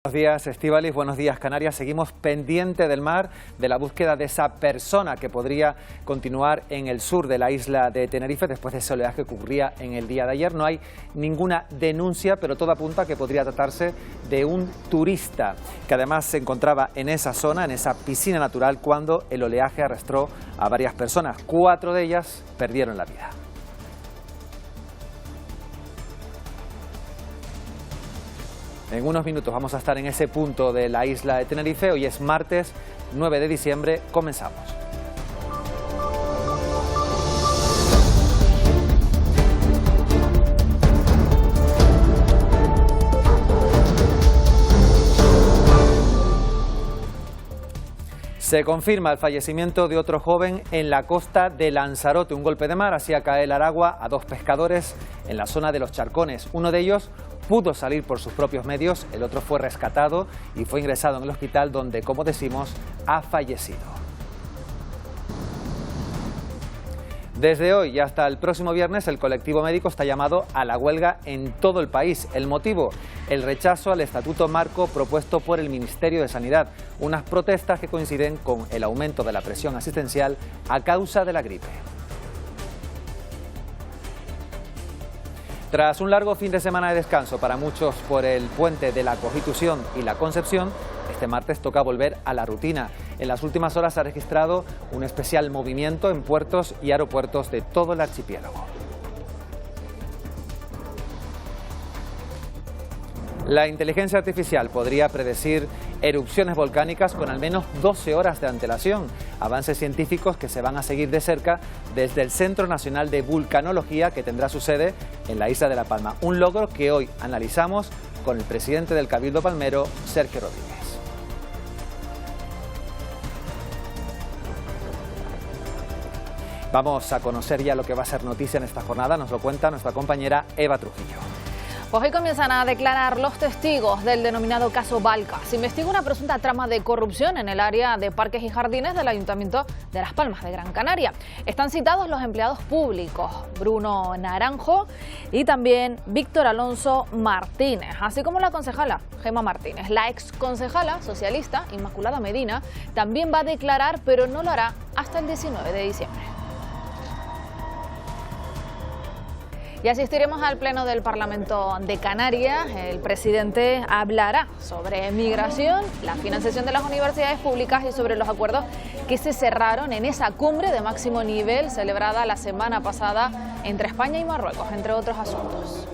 Buenos días, Estíbaliz. Buenos días, Canarias. Seguimos pendiente del mar, de la búsqueda de esa persona que podría continuar en el sur de la isla de Tenerife después de ese oleaje que ocurría en el día de ayer. No hay ninguna denuncia, pero todo apunta a que podría tratarse de un turista que además se encontraba en esa zona, en esa piscina natural, cuando el oleaje arrastró a varias personas. 4 de ellas perdieron la vida. En unos minutos vamos a estar en ese punto de la isla de Tenerife. Hoy es martes 9 de diciembre. Comenzamos. Se confirma el fallecimiento de otro joven en la costa de Lanzarote. Un golpe de mar hacía caer al agua a 2 pescadores en la zona de Los Charcones. Uno de ellos pudo salir por sus propios medios, el otro fue rescatado y fue ingresado en el hospital donde, como decimos, ha fallecido. Desde hoy y hasta el próximo viernes, el colectivo médico está llamado a la huelga en todo el país. El motivo, el rechazo al estatuto marco propuesto por el Ministerio de Sanidad. Unas protestas que coinciden con el aumento de la presión asistencial a causa de la gripe. Tras un largo fin de semana de descanso para muchos por el puente de la Constitución y la Concepción, este martes toca volver a la rutina. En las últimas horas se ha registrado un especial movimiento en puertos y aeropuertos de todo el archipiélago. La inteligencia artificial podría predecir erupciones volcánicas con al menos 12 horas de antelación. Avances científicos que se van a seguir de cerca desde el Centro Nacional de Vulcanología, que tendrá su sede en la isla de La Palma. Un logro que hoy analizamos con el presidente del Cabildo Palmero, Sergio Rodríguez. Vamos a conocer ya lo que va a ser noticia en esta jornada. Nos lo cuenta nuestra compañera Eva Trujillo. Pues hoy comienzan a declarar los testigos del denominado caso Balca. Se investiga una presunta trama de corrupción en el área de parques y jardines del Ayuntamiento de Las Palmas de Gran Canaria. Están citados los empleados públicos, Bruno Naranjo y también Víctor Alonso Martínez, así como la concejala Gemma Martínez. La exconcejala socialista Inmaculada Medina también va a declarar, pero no lo hará hasta el 19 de diciembre. Y asistiremos al Pleno del Parlamento de Canarias. El presidente hablará sobre migración, la financiación de las universidades públicas y sobre los acuerdos que se cerraron en esa cumbre de máximo nivel celebrada la semana pasada entre España y Marruecos, entre otros asuntos.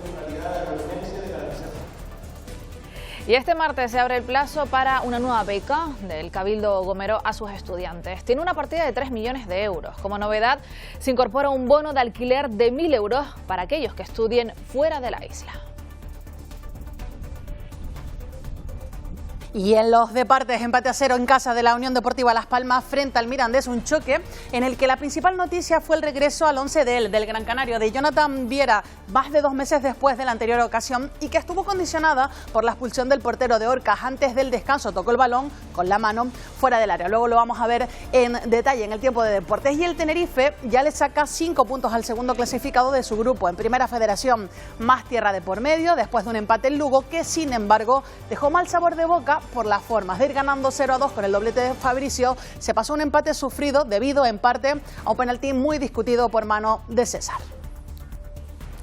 Y este martes se abre el plazo para una nueva beca del Cabildo Gomero a sus estudiantes. Tiene una partida de 3 millones de euros. Como novedad, se incorpora un bono de alquiler de 1.000 euros para aquellos que estudien fuera de la isla. Y en los deportes, empate a 0 en casa de la Unión Deportiva Las Palmas frente al Mirandés, un choque en el que la principal noticia fue el regreso al once del Gran Canario de Jonathan Viera, más de 2 meses después de la anterior ocasión, y que estuvo condicionada por la expulsión del portero de Orcas. Antes del descanso tocó el balón con la mano fuera del área. Luego lo vamos a ver en detalle en el tiempo de deportes. Y el Tenerife ya le saca 5 puntos al segundo clasificado de su grupo en Primera Federación, más tierra de por medio, después de un empate en Lugo que, sin embargo, dejó mal sabor de boca por las formas de ir ganando 0-2 con el doblete de Fabricio. Se pasó un empate sufrido debido en parte a un penalti muy discutido por mano de César.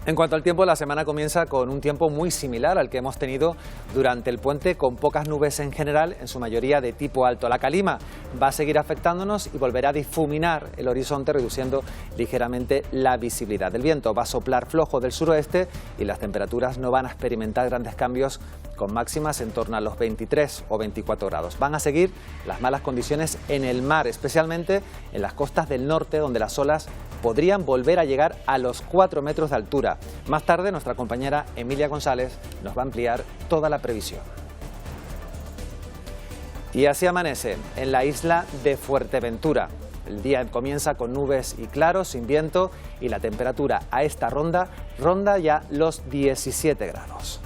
En cuanto al tiempo, la semana comienza con un tiempo muy similar al que hemos tenido durante el puente, con pocas nubes en general, en su mayoría de tipo alto. La calima va a seguir afectándonos y volverá a difuminar el horizonte, reduciendo ligeramente la visibilidad. El viento va a soplar flojo del suroeste y las temperaturas no van a experimentar grandes cambios, con máximas en torno a los 23 o 24 grados. Van a seguir las malas condiciones en el mar, especialmente en las costas del norte, donde las olas podrían volver a llegar a los 4 metros de altura. Más tarde, nuestra compañera Emilia González nos va a ampliar toda la previsión. Y así amanece en la isla de Fuerteventura. El día comienza con nubes y claros, sin viento, y la temperatura a esta ronda ya los 17 grados.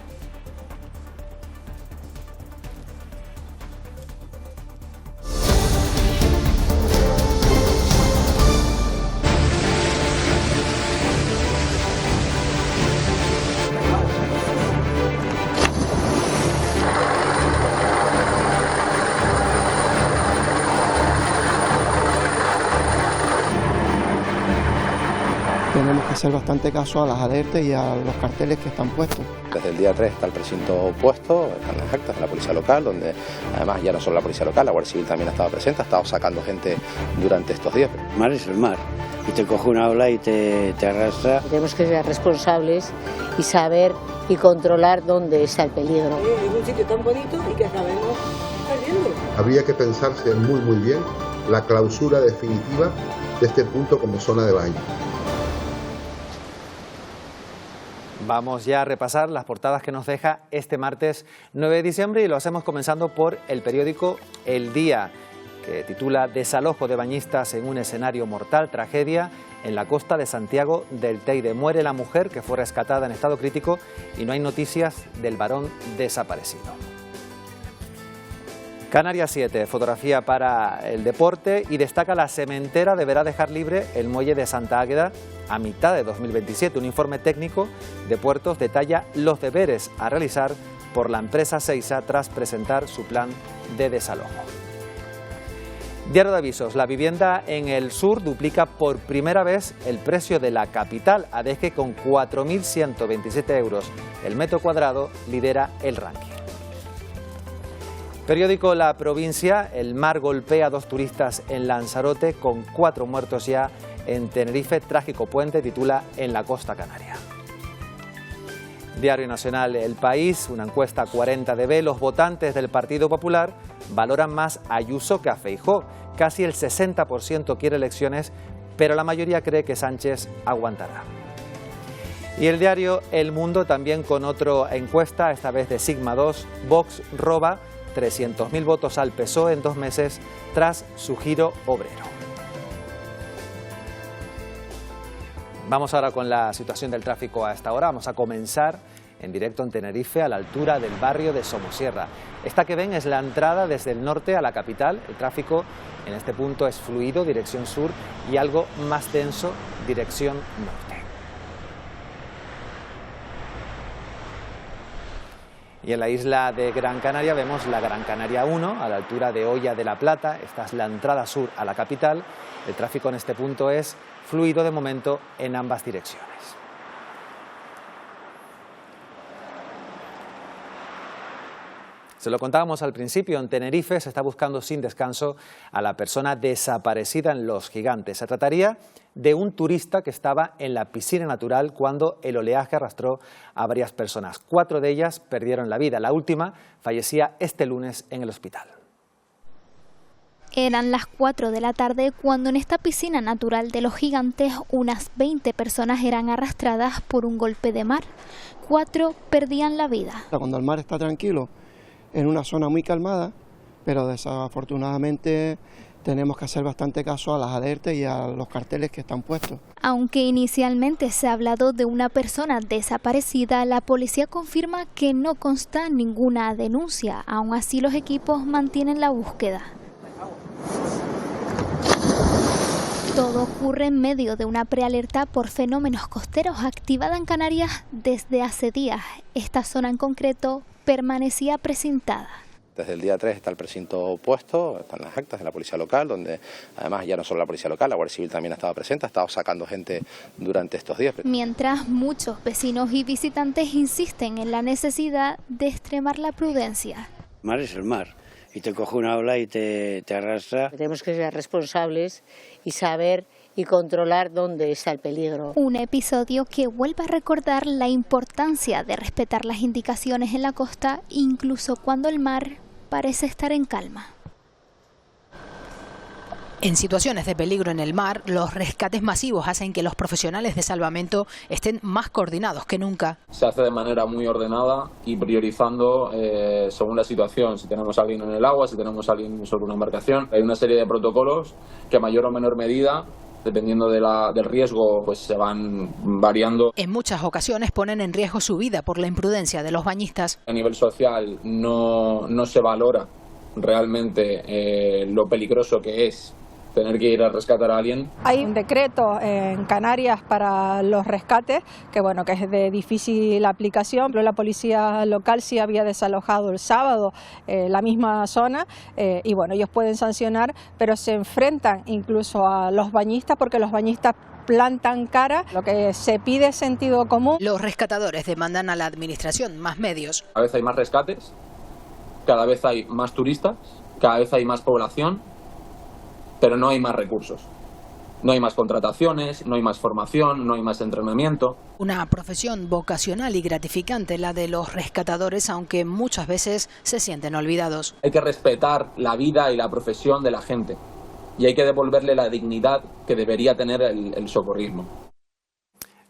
Tenemos que hacer bastante caso a las alertas y a los carteles que están puestos. Desde el día 3 está el precinto puesto, están las actas de la policía local, donde además ya no solo la policía local, la Guardia Civil también ha estado presente, ha estado sacando gente durante estos días. El mar es el mar, y te coge una ola y te arrastra. Tenemos que ser responsables y saber y controlar dónde está el peligro. En un sitio tan bonito y que acabemos perdiendo. Habría que pensarse muy bien la clausura definitiva de este punto como zona de baño. Vamos ya a repasar las portadas que nos deja este martes 9 de diciembre y lo hacemos comenzando por el periódico El Día, que titula Desalojo de bañistas en un escenario mortal, tragedia en la costa de Santiago del Teide. Muere la mujer que fue rescatada en estado crítico y no hay noticias del varón desaparecido. Canarias 7, fotografía para el deporte y destaca la cementera deberá dejar libre el muelle de Santa Águeda a mitad de 2027. Un informe técnico de puertos detalla los deberes a realizar por la empresa Seiza tras presentar su plan de desalojo. Diario de avisos, la vivienda en el sur duplica por primera vez el precio de la capital. Adeje con 4.127 euros el metro cuadrado lidera el ranking. Periódico La Provincia, el mar golpea a 2 turistas en Lanzarote con 4 muertos ya en Tenerife. Trágico puente, titula En la costa canaria. Diario Nacional El País, una encuesta 40DB, los votantes del Partido Popular valoran más a Ayuso que a Feijóo. Casi el 60% quiere elecciones, pero la mayoría cree que Sánchez aguantará. Y el diario El Mundo también con otra encuesta, esta vez de Sigma 2, Vox roba 300.000 votos al PSOE en 2 meses tras su giro obrero. Vamos ahora con la situación del tráfico a esta hora. Vamos a comenzar en directo en Tenerife, a la altura del barrio de Somosierra. Esta que ven es la entrada desde el norte a la capital. El tráfico en este punto es fluido, dirección sur, y algo más denso, dirección norte. Y en la isla de Gran Canaria vemos la Gran Canaria 1, a la altura de Hoya de la Plata. Esta es la entrada sur a la capital. El tráfico en este punto es fluido de momento en ambas direcciones. Se lo contábamos al principio, en Tenerife se está buscando sin descanso a la persona desaparecida en Los Gigantes. Se trataría de un turista que estaba en la piscina natural cuando el oleaje arrastró a varias personas. 4 de ellas perdieron la vida. La última fallecía este lunes en el hospital. Eran las 4 de la tarde cuando en esta piscina natural de Los Gigantes unas 20 personas eran arrastradas por un golpe de mar. 4 perdían la vida. Cuando el mar está tranquilo, en una zona muy calmada, pero desafortunadamente tenemos que hacer bastante caso a las alertas y a los carteles que están puestos. Aunque inicialmente se ha hablado de una persona desaparecida, la policía confirma que no consta ninguna denuncia. Aún así, los equipos mantienen la búsqueda. Todo ocurre en medio de una prealerta por fenómenos costeros activada en Canarias desde hace días. Esta zona en concreto permanecía precintada. Desde el día 3 está el precinto puesto, están las actas de la policía local, donde además ya no solo la policía local, la Guardia Civil también ha estado presente, ha estado sacando gente durante estos días. Mientras muchos vecinos y visitantes insisten en la necesidad de extremar la prudencia. El mar es el mar, y te coge una ola y te arrastra. Tenemos que ser responsables y saber y controlar dónde está el peligro. Un episodio que vuelve a recordar la importancia de respetar las indicaciones en la costa, incluso cuando el mar parece estar en calma. En situaciones de peligro en el mar, los rescates masivos hacen que los profesionales de salvamento estén más coordinados que nunca. Se hace de manera muy ordenada y priorizando según la situación. Si tenemos a alguien en el agua, si tenemos a alguien sobre una embarcación. Hay una serie de protocolos que a mayor o menor medida, dependiendo del riesgo, pues se van variando. En muchas ocasiones ponen en riesgo su vida por la imprudencia de los bañistas. A nivel social no se valora realmente lo peligroso que es tener que ir a rescatar a alguien. Hay un decreto en Canarias para los rescates que es de difícil aplicación, pero la policía local sí había desalojado el sábado la misma zona y ellos pueden sancionar, pero se enfrentan incluso a los bañistas porque los bañistas plan tan cara. Lo que se pide es sentido común. Los rescatadores demandan a la administración más medios. Cada vez hay más rescates, cada vez hay más turistas, cada vez hay más población, pero no hay más recursos. No hay más contrataciones, no hay más formación, no hay más entrenamiento. Una profesión vocacional y gratificante la de los rescatadores, aunque muchas veces se sienten olvidados. Hay que respetar la vida y la profesión de la gente y hay que devolverle la dignidad que debería tener el socorrismo.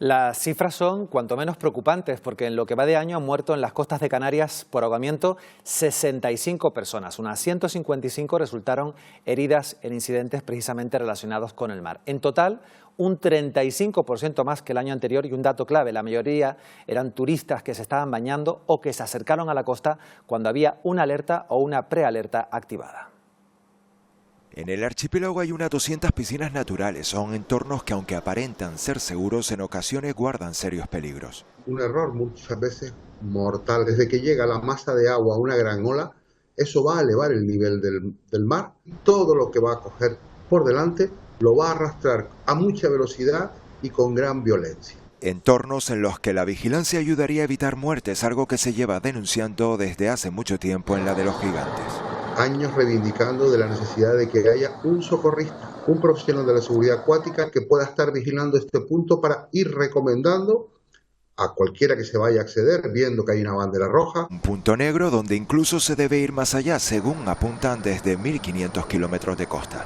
Las cifras son cuanto menos preocupantes porque en lo que va de año han muerto en las costas de Canarias por ahogamiento 65 personas. Unas 155 resultaron heridas en incidentes precisamente relacionados con el mar. En total, un 35% más que el año anterior y un dato clave, la mayoría eran turistas que se estaban bañando o que se acercaron a la costa cuando había una alerta o una prealerta activada. En el archipiélago hay unas 200 piscinas naturales. Son entornos que, aunque aparentan ser seguros, en ocasiones guardan serios peligros. Un error muchas veces mortal. Desde que llega la masa de agua a una gran ola, eso va a elevar el nivel del mar. Todo lo que va a coger por delante lo va a arrastrar a mucha velocidad y con gran violencia. Entornos en los que la vigilancia ayudaría a evitar muertes, algo que se lleva denunciando desde hace mucho tiempo en la de los Gigantes. Años reivindicando de la necesidad de que haya un socorrista, un profesional de la seguridad acuática que pueda estar vigilando este punto para ir recomendando a cualquiera que se vaya a acceder, viendo que hay una bandera roja. Un punto negro donde incluso se debe ir más allá, según apuntan desde 1.500 kilómetros de costa.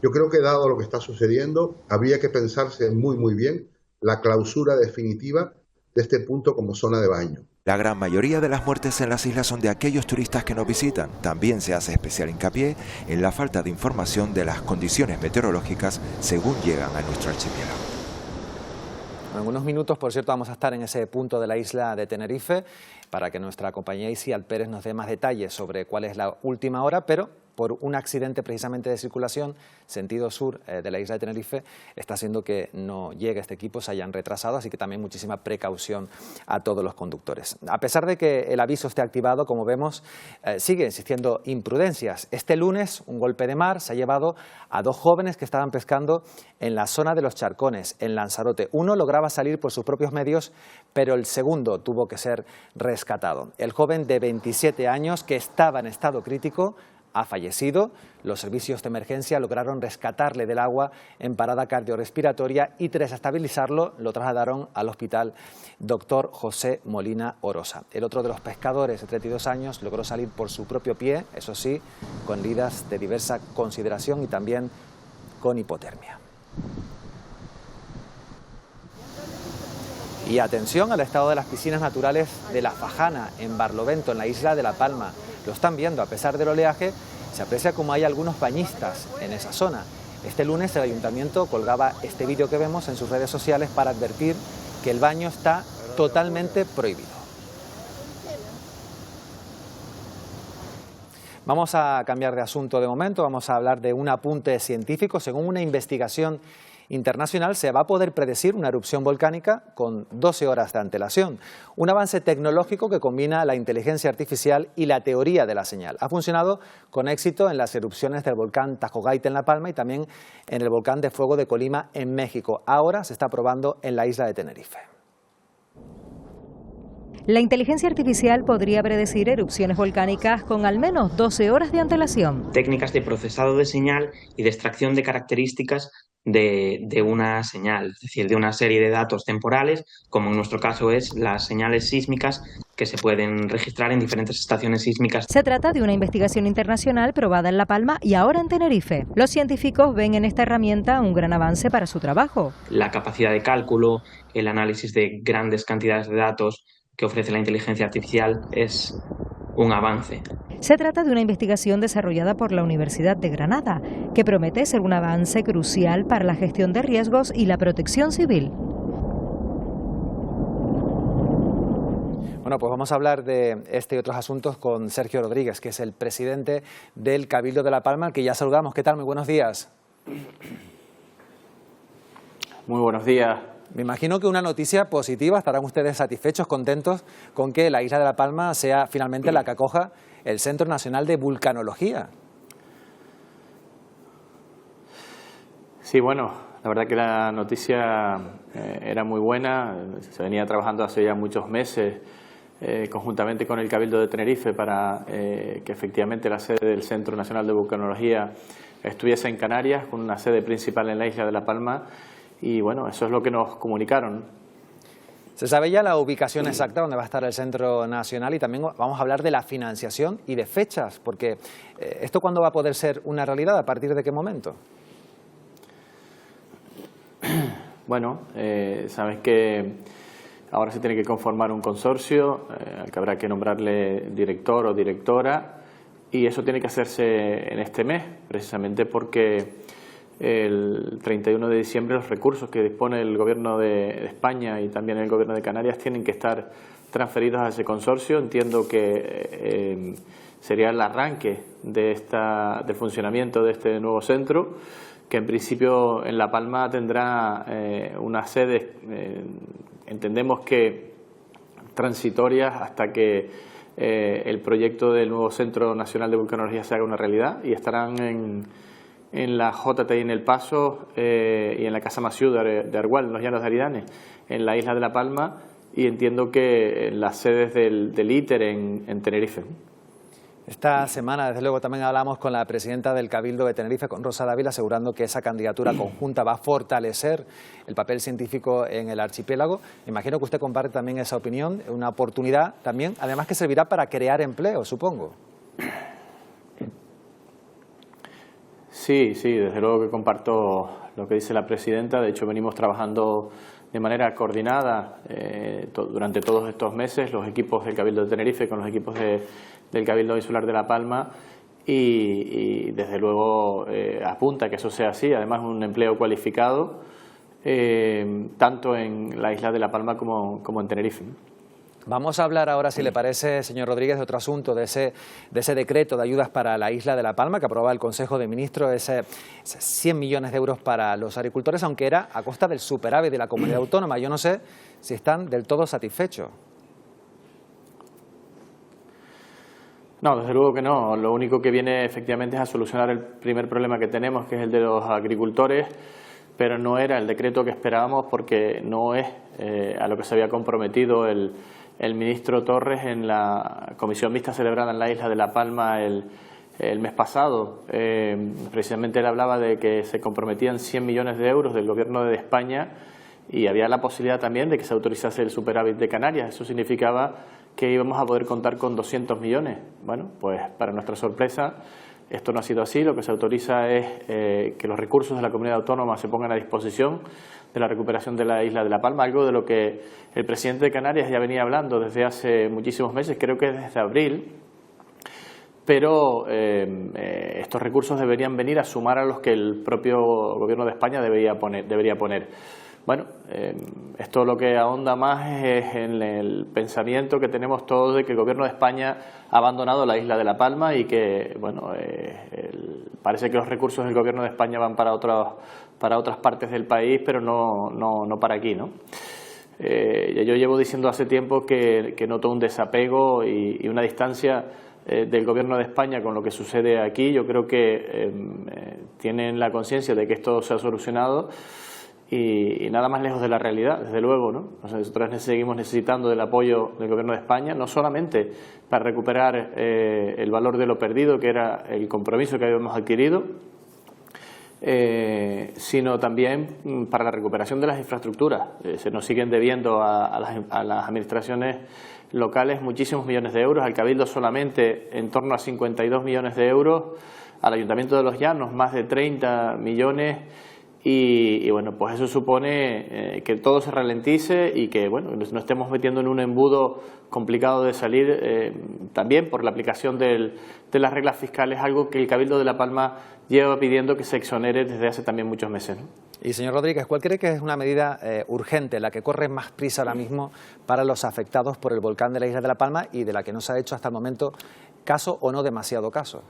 Yo creo que dado lo que está sucediendo, habría que pensarse muy bien la clausura definitiva de este punto como zona de baño. La gran mayoría de las muertes en las islas son de aquellos turistas que nos visitan. También se hace especial hincapié en la falta de información de las condiciones meteorológicas según llegan a nuestro archipiélago. En unos minutos, por cierto, vamos a estar en ese punto de la isla de Tenerife para que nuestra compañera Isial Pérez nos dé más detalles sobre cuál es la última hora, pero por un accidente precisamente de circulación, sentido sur de la isla de Tenerife, está haciendo que no llegue este equipo, se hayan retrasado, así que también muchísima precaución a todos los conductores. A pesar de que el aviso esté activado, como vemos, sigue existiendo imprudencias. Este lunes, un golpe de mar se ha llevado a 2 jóvenes que estaban pescando en la zona de los Charcones, en Lanzarote. Uno lograba salir por sus propios medios, pero el segundo tuvo que ser rescatado. El joven de 27 años, que estaba en estado crítico, ha fallecido. Los servicios de emergencia lograron rescatarle del agua en parada cardiorrespiratoria y tras estabilizarlo lo trasladaron al hospital Dr. José Molina Orosa. El otro de los pescadores de 32 años logró salir por su propio pie, eso sí, con heridas de diversa consideración y también con hipotermia. Y atención al estado de las piscinas naturales de La Fajana, en Barlovento, en la isla de La Palma. Lo están viendo, a pesar del oleaje, se aprecia como hay algunos bañistas en esa zona. Este lunes el ayuntamiento colgaba este vídeo que vemos en sus redes sociales para advertir que el baño está totalmente prohibido. Vamos a cambiar de asunto de momento, vamos a hablar de un apunte científico. Según una investigación internacional, se va a poder predecir una erupción volcánica con 12 horas de antelación. Un avance tecnológico que combina la inteligencia artificial y la teoría de la señal. Ha funcionado con éxito en las erupciones del volcán Tajo Gaita en La Palma y también en el volcán de Fuego de Colima en México. Ahora se está probando en la isla de Tenerife. La inteligencia artificial podría predecir erupciones volcánicas con al menos 12 horas de antelación. Técnicas de procesado de señal y de extracción de características de una señal, es decir, de una serie de datos temporales, como en nuestro caso es las señales sísmicas que se pueden registrar en diferentes estaciones sísmicas. Se trata de una investigación internacional probada en La Palma y ahora en Tenerife. Los científicos ven en esta herramienta un gran avance para su trabajo. La capacidad de cálculo, el análisis de grandes cantidades de datos que ofrece la inteligencia artificial es un avance. Se trata de una investigación desarrollada por la Universidad de Granada, que promete ser un avance crucial para la gestión de riesgos y la protección civil. Bueno, pues vamos a hablar de este y otros asuntos con Sergio Rodríguez, que es el presidente del Cabildo de La Palma, al que ya saludamos. ¿Qué tal? Muy buenos días. Muy buenos días. Me imagino que una noticia positiva, estarán ustedes satisfechos, contentos con que la isla de La Palma sea finalmente la que acoja el Centro Nacional de Vulcanología. Sí, bueno, La verdad que la noticia era muy buena, se venía trabajando hace ya muchos meses conjuntamente con el Cabildo de Tenerife para que efectivamente la sede del Centro Nacional de Vulcanología estuviese en Canarias, con una sede principal en la isla de La Palma, y bueno, eso es lo que nos comunicaron. ¿Se sabe ya la ubicación exacta donde va a estar el Centro Nacional? Y también vamos a hablar de la financiación y de fechas, porque ¿esto cuándo va a poder ser una realidad? ¿A partir de qué momento? Bueno, sabes que ahora se tiene que conformar un consorcio al que habrá que nombrarle director o directora, y eso tiene que hacerse en este mes, precisamente porque el 31 de diciembre los recursos que dispone el Gobierno de España y también el Gobierno de Canarias tienen que estar transferidos a ese consorcio. Entiendo que sería el arranque del funcionamiento de este nuevo centro, que en principio en La Palma tendrá una sede, entendemos que transitorias hasta que el proyecto del nuevo Centro Nacional de Vulcanología se haga una realidad, y estarán en la JTI en El Paso y en la Casa Masiú de Argual, en los Llanos de Aridane, en la isla de La Palma, y entiendo que en las sedes del ITER en Tenerife. Esta semana, desde luego, también hablamos con la presidenta del Cabildo de Tenerife, con Rosa Dávila, asegurando que esa candidatura conjunta va a fortalecer el papel científico en el archipiélago. Imagino que usted comparte también esa opinión, una oportunidad también, además que servirá para crear empleo, supongo. Sí, desde luego que comparto lo que dice la presidenta. De hecho, venimos trabajando de manera coordinada durante todos estos meses, los equipos del Cabildo de Tenerife con los equipos del Cabildo Insular de La Palma, y desde luego apunta que eso sea así. Además, un empleo cualificado tanto en la isla de La Palma como en Tenerife. Vamos a hablar ahora, si le parece, señor Rodríguez, de otro asunto, de ese decreto de ayudas para la isla de La Palma que aprobaba el Consejo de Ministros, ese 100 millones de euros para los agricultores, aunque era a costa del superávit de la comunidad autónoma. Yo no sé si están del todo satisfechos. No, desde luego que no. Lo único que viene efectivamente es a solucionar el primer problema que tenemos, que es el de los agricultores, pero no era el decreto que esperábamos, porque no es a lo que se había comprometido el ministro Torres en la comisión mixta celebrada en la isla de La Palma el mes pasado. Precisamente él hablaba de que se comprometían 100 millones de euros del Gobierno de España, y había la posibilidad también de que se autorizase el superávit de Canarias. Eso significaba que íbamos a poder contar con 200 millones. Bueno, pues para nuestra sorpresa esto no ha sido así. Lo que se autoriza es que los recursos de la comunidad autónoma se pongan a disposición de la recuperación de la isla de La Palma, algo de lo que el presidente de Canarias ya venía hablando desde hace muchísimos meses, creo que desde abril, pero estos recursos deberían venir a sumar a los que el propio Gobierno de España debería poner. Bueno, esto lo que ahonda más es en el pensamiento que tenemos todos de que el Gobierno de España ha abandonado la isla de La Palma, y que, bueno, parece que los recursos del Gobierno de España van para otras partes del país, pero no para aquí, ¿no? Yo llevo diciendo hace tiempo que noto un desapego y una distancia del Gobierno de España con lo que sucede aquí. Yo creo que tienen la conciencia de que esto se ha solucionado, y nada más lejos de la realidad, desde luego, ¿no? O sea, nosotros seguimos necesitando del apoyo del Gobierno de España, no solamente para recuperar el valor de lo perdido, que era el compromiso que habíamos adquirido, sino también para la recuperación de las infraestructuras. Se nos siguen debiendo a las administraciones locales muchísimos millones de euros, al Cabildo solamente en torno a 52 millones de euros, al Ayuntamiento de Los Llanos más de 30 millones, y bueno, pues eso supone que todo se ralentice y que, bueno, nos estemos metiendo en un embudo complicado de salir, también por la aplicación de las reglas fiscales, algo que el Cabildo de La Palma lleva pidiendo que se exonere desde hace también muchos meses, ¿no? Y señor Rodríguez, ¿cuál cree que es una medida urgente, la que corre más prisa ahora mismo para los afectados por el volcán de la isla de La Palma, y de la que no se ha hecho hasta el momento caso, o no demasiado caso?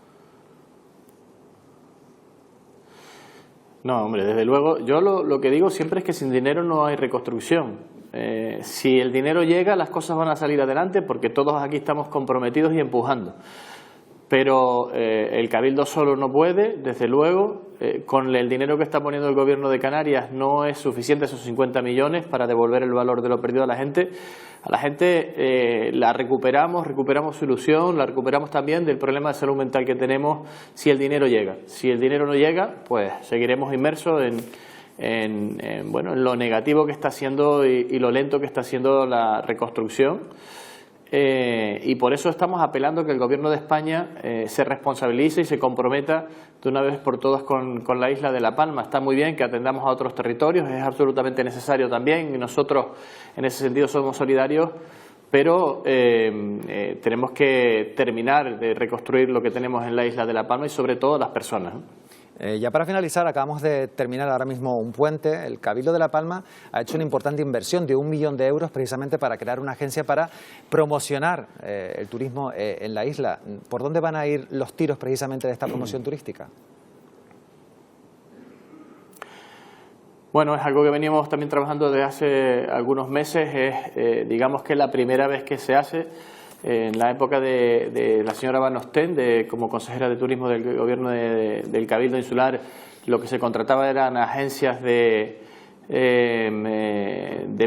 No, hombre, desde luego, yo lo que digo siempre es que sin dinero no hay reconstrucción. Si el dinero llega, las cosas van a salir adelante, porque todos aquí estamos comprometidos y empujando. pero el Cabildo solo no puede, desde luego. Con el dinero que está poniendo el Gobierno de Canarias no es suficiente, esos 50 millones, para devolver el valor de lo perdido a la gente. A la gente la recuperamos su ilusión, la recuperamos también del problema de salud mental que tenemos si el dinero llega. Si el dinero no llega, pues seguiremos inmersos en lo negativo que está siendo y lo lento que está siendo la reconstrucción. Y por eso estamos apelando a que el Gobierno de España se responsabilice y se comprometa de una vez por todas con la isla de La Palma. Está muy bien que atendamos a otros territorios, es absolutamente necesario también, y nosotros en ese sentido somos solidarios, pero tenemos que terminar de reconstruir lo que tenemos en la isla de La Palma y sobre todo las personas. Ya para finalizar, acabamos de terminar ahora mismo un puente. El Cabildo de La Palma ha hecho una importante inversión de 1 millón de euros precisamente para crear una agencia para promocionar el turismo en la isla. ¿Por dónde van a ir los tiros precisamente de esta promoción turística? Bueno, es algo que veníamos también trabajando desde hace algunos meses. Digamos que la primera vez que se hace. En la época de la señora Van Osten, como consejera de turismo del gobierno del Cabildo Insular, lo que se contrataba eran agencias de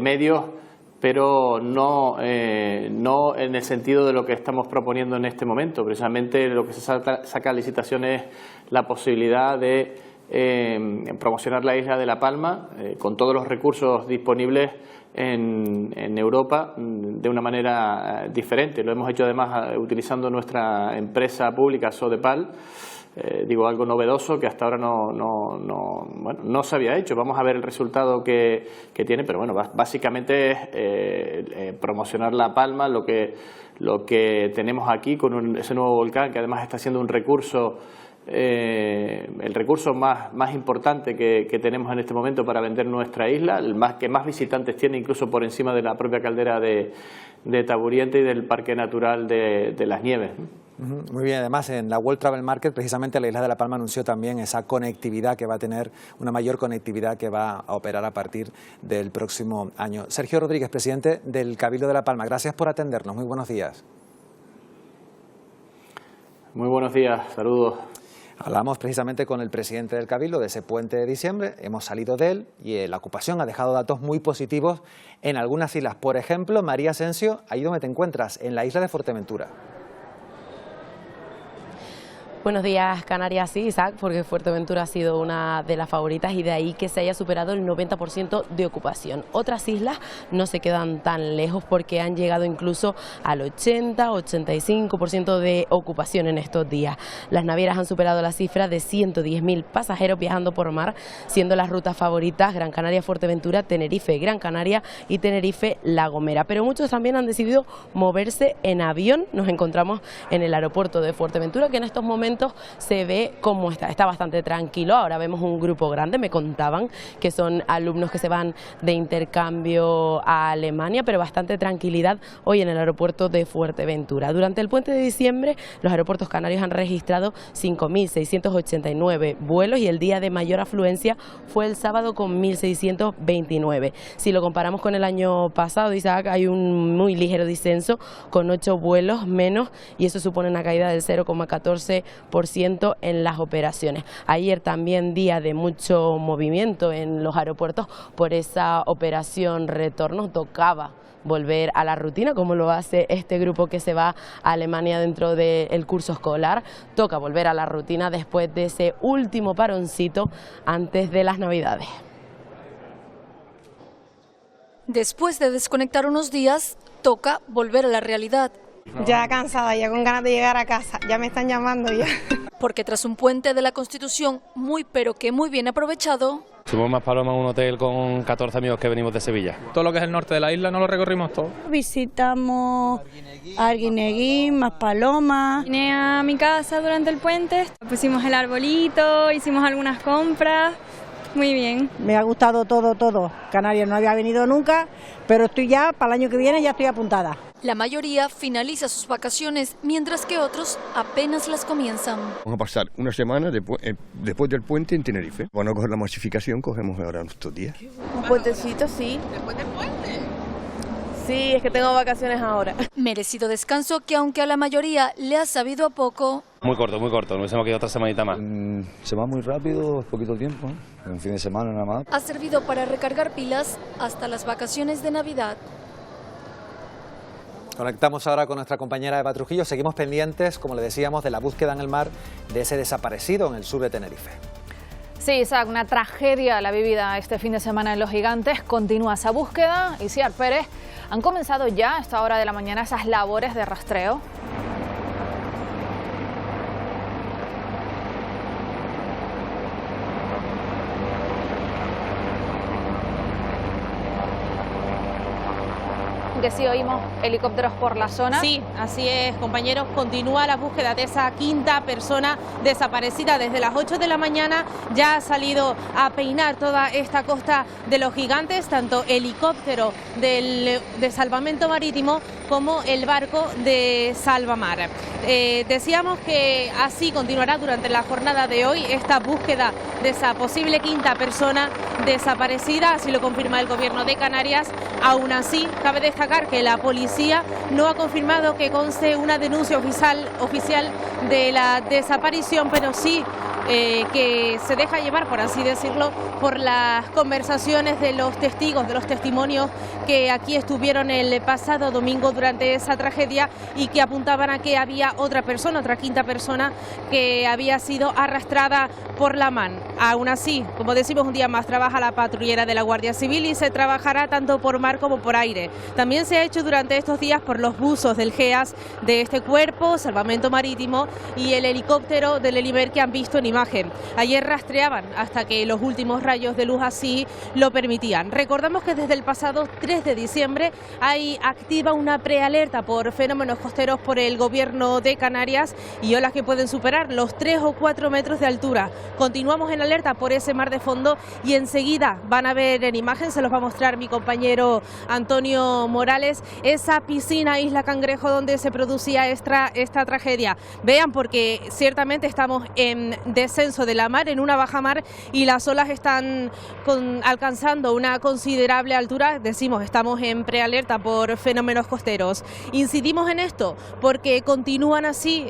medios, pero no en el sentido de lo que estamos proponiendo en este momento. Precisamente lo que se saca a licitación es la posibilidad de promocionar la isla de La Palma con todos los recursos disponibles en Europa de una manera diferente. Lo hemos hecho además utilizando nuestra empresa pública Sodepal, algo novedoso que hasta ahora no se había hecho. Vamos a ver el resultado que tiene, pero bueno, básicamente es promocionar La Palma, lo que tenemos aquí con ese nuevo volcán, que además está siendo un recurso, el recurso más importante que tenemos en este momento para vender nuestra isla, el que más visitantes tiene, incluso por encima de la propia caldera de Taburiente y del Parque Natural de las Nieves. Muy bien, además en la World Travel Market precisamente la isla de La Palma anunció también esa conectividad que va a tener, una mayor conectividad que va a operar a partir del próximo año. Sergio Rodríguez, presidente del Cabildo de La Palma, gracias por atendernos, muy buenos días. Muy buenos días, saludos. Hablamos precisamente con el presidente del Cabildo de ese puente de diciembre, hemos salido de él y la ocupación ha dejado datos muy positivos en algunas islas. Por ejemplo, María Asensio, ahí donde te encuentras, en la isla de Fuerteventura. Buenos días, Canarias, sí, Isaac, porque Fuerteventura ha sido una de las favoritas y de ahí que se haya superado el 90% de ocupación. Otras islas no se quedan tan lejos porque han llegado incluso al 80-85% de ocupación en estos días. Las navieras han superado la cifra de 110.000 pasajeros viajando por mar, siendo las rutas favoritas Gran Canaria, Fuerteventura, Tenerife, Gran Canaria y Tenerife, La Gomera. Pero muchos también han decidido moverse en avión. Nos encontramos en el aeropuerto de Fuerteventura, que en estos momentos se ve cómo está bastante tranquilo. Ahora vemos un grupo grande, me contaban que son alumnos que se van de intercambio a Alemania, pero bastante tranquilidad hoy en el aeropuerto de Fuerteventura. Durante el puente de diciembre, los aeropuertos canarios han registrado 5.689 vuelos y el día de mayor afluencia fue el sábado con 1.629. Si lo comparamos con el año pasado, Isaac, hay un muy ligero descenso con 8 vuelos menos y eso supone una caída del 0,14% en las operaciones. Ayer también día de mucho movimiento en los aeropuertos por esa operación retorno. Tocaba volver a la rutina, como lo hace este grupo que se va a Alemania dentro del curso escolar. Toca volver a la rutina después de ese último paroncito antes de las Navidades. Después de desconectar unos días, toca volver a la realidad. Ya cansada, ya con ganas de llegar a casa, ya me están llamando ya. Porque tras un puente de la Constitución muy pero que muy bien aprovechado... Fuimos más Paloma a un hotel con 14 amigos que venimos de Sevilla. Todo lo que es el norte de la isla no lo recorrimos todo. Visitamos Arguineguín, Más Paloma. Vine a mi casa durante el puente, pusimos el arbolito, hicimos algunas compras. Muy bien. Me ha gustado todo. Canarias no había venido nunca, pero estoy ya, para el año que viene ya estoy apuntada. La mayoría finaliza sus vacaciones, mientras que otros apenas las comienzan. Vamos a pasar una semana después del puente en Tenerife. Bueno, a coger la masificación, cogemos ahora estos días. Un puentecito, sí. ¿Después del puente? Sí, es que tengo vacaciones ahora. Merecido descanso que, aunque a la mayoría le ha sabido a poco... Muy corto, nos hubiésemos quedado otra semanita más. Se va muy rápido, es poquito tiempo, un fin de semana nada más. Ha servido para recargar pilas hasta las vacaciones de Navidad. Conectamos ahora con nuestra compañera Eva Trujillo. Seguimos pendientes, como le decíamos, de la búsqueda en el mar de ese desaparecido en el sur de Tenerife. Sí, Isaac, una tragedia la vivida este fin de semana en Los Gigantes. Continúa esa búsqueda. Isiar Pérez, han comenzado ya a esta hora de la mañana esas labores de rastreo. Que sí oímos helicópteros por la zona. Sí, así es, compañeros. Continúa la búsqueda de esa quinta persona desaparecida. Desde las 8 de la mañana ya ha salido a peinar toda esta costa de Los Gigantes, tanto helicóptero de salvamento marítimo como el barco de Salvamar. Decíamos que así continuará durante la jornada de hoy esta búsqueda de esa posible quinta persona desaparecida, así lo confirma el Gobierno de Canarias. Aún así, cabe destacar que la policía no ha confirmado que conste una denuncia oficial de la desaparición, pero sí que se deja llevar, por así decirlo, por las conversaciones de los testigos, de los testimonios que aquí estuvieron el pasado domingo durante esa tragedia y que apuntaban a que había otra persona, otra quinta persona que había sido arrastrada por la man. Aún así, como decimos, un día más trabaja la patrullera de la Guardia Civil y se trabajará tanto por mar como por aire. También se ha hecho durante estos días por los buzos del GEAS de este cuerpo, salvamento marítimo, y el helicóptero del Helimer que han visto en imagen. Ayer rastreaban hasta que los últimos rayos de luz así lo permitían. Recordamos que desde el pasado 3 de diciembre hay activa una prealerta por fenómenos costeros por el Gobierno de Canarias y olas que pueden superar los 3 o 4 metros de altura. Continuamos en alerta por ese mar de fondo y enseguida van a ver en imagen, se los va a mostrar mi compañero Antonio Morales, esa piscina Isla Cangrejo donde se producía esta tragedia. Vean, porque ciertamente estamos en descenso de la mar, en una bajamar, y las olas están alcanzando una considerable altura. Decimos, estamos en prealerta por fenómenos costeros. Incidimos en esto porque continúan así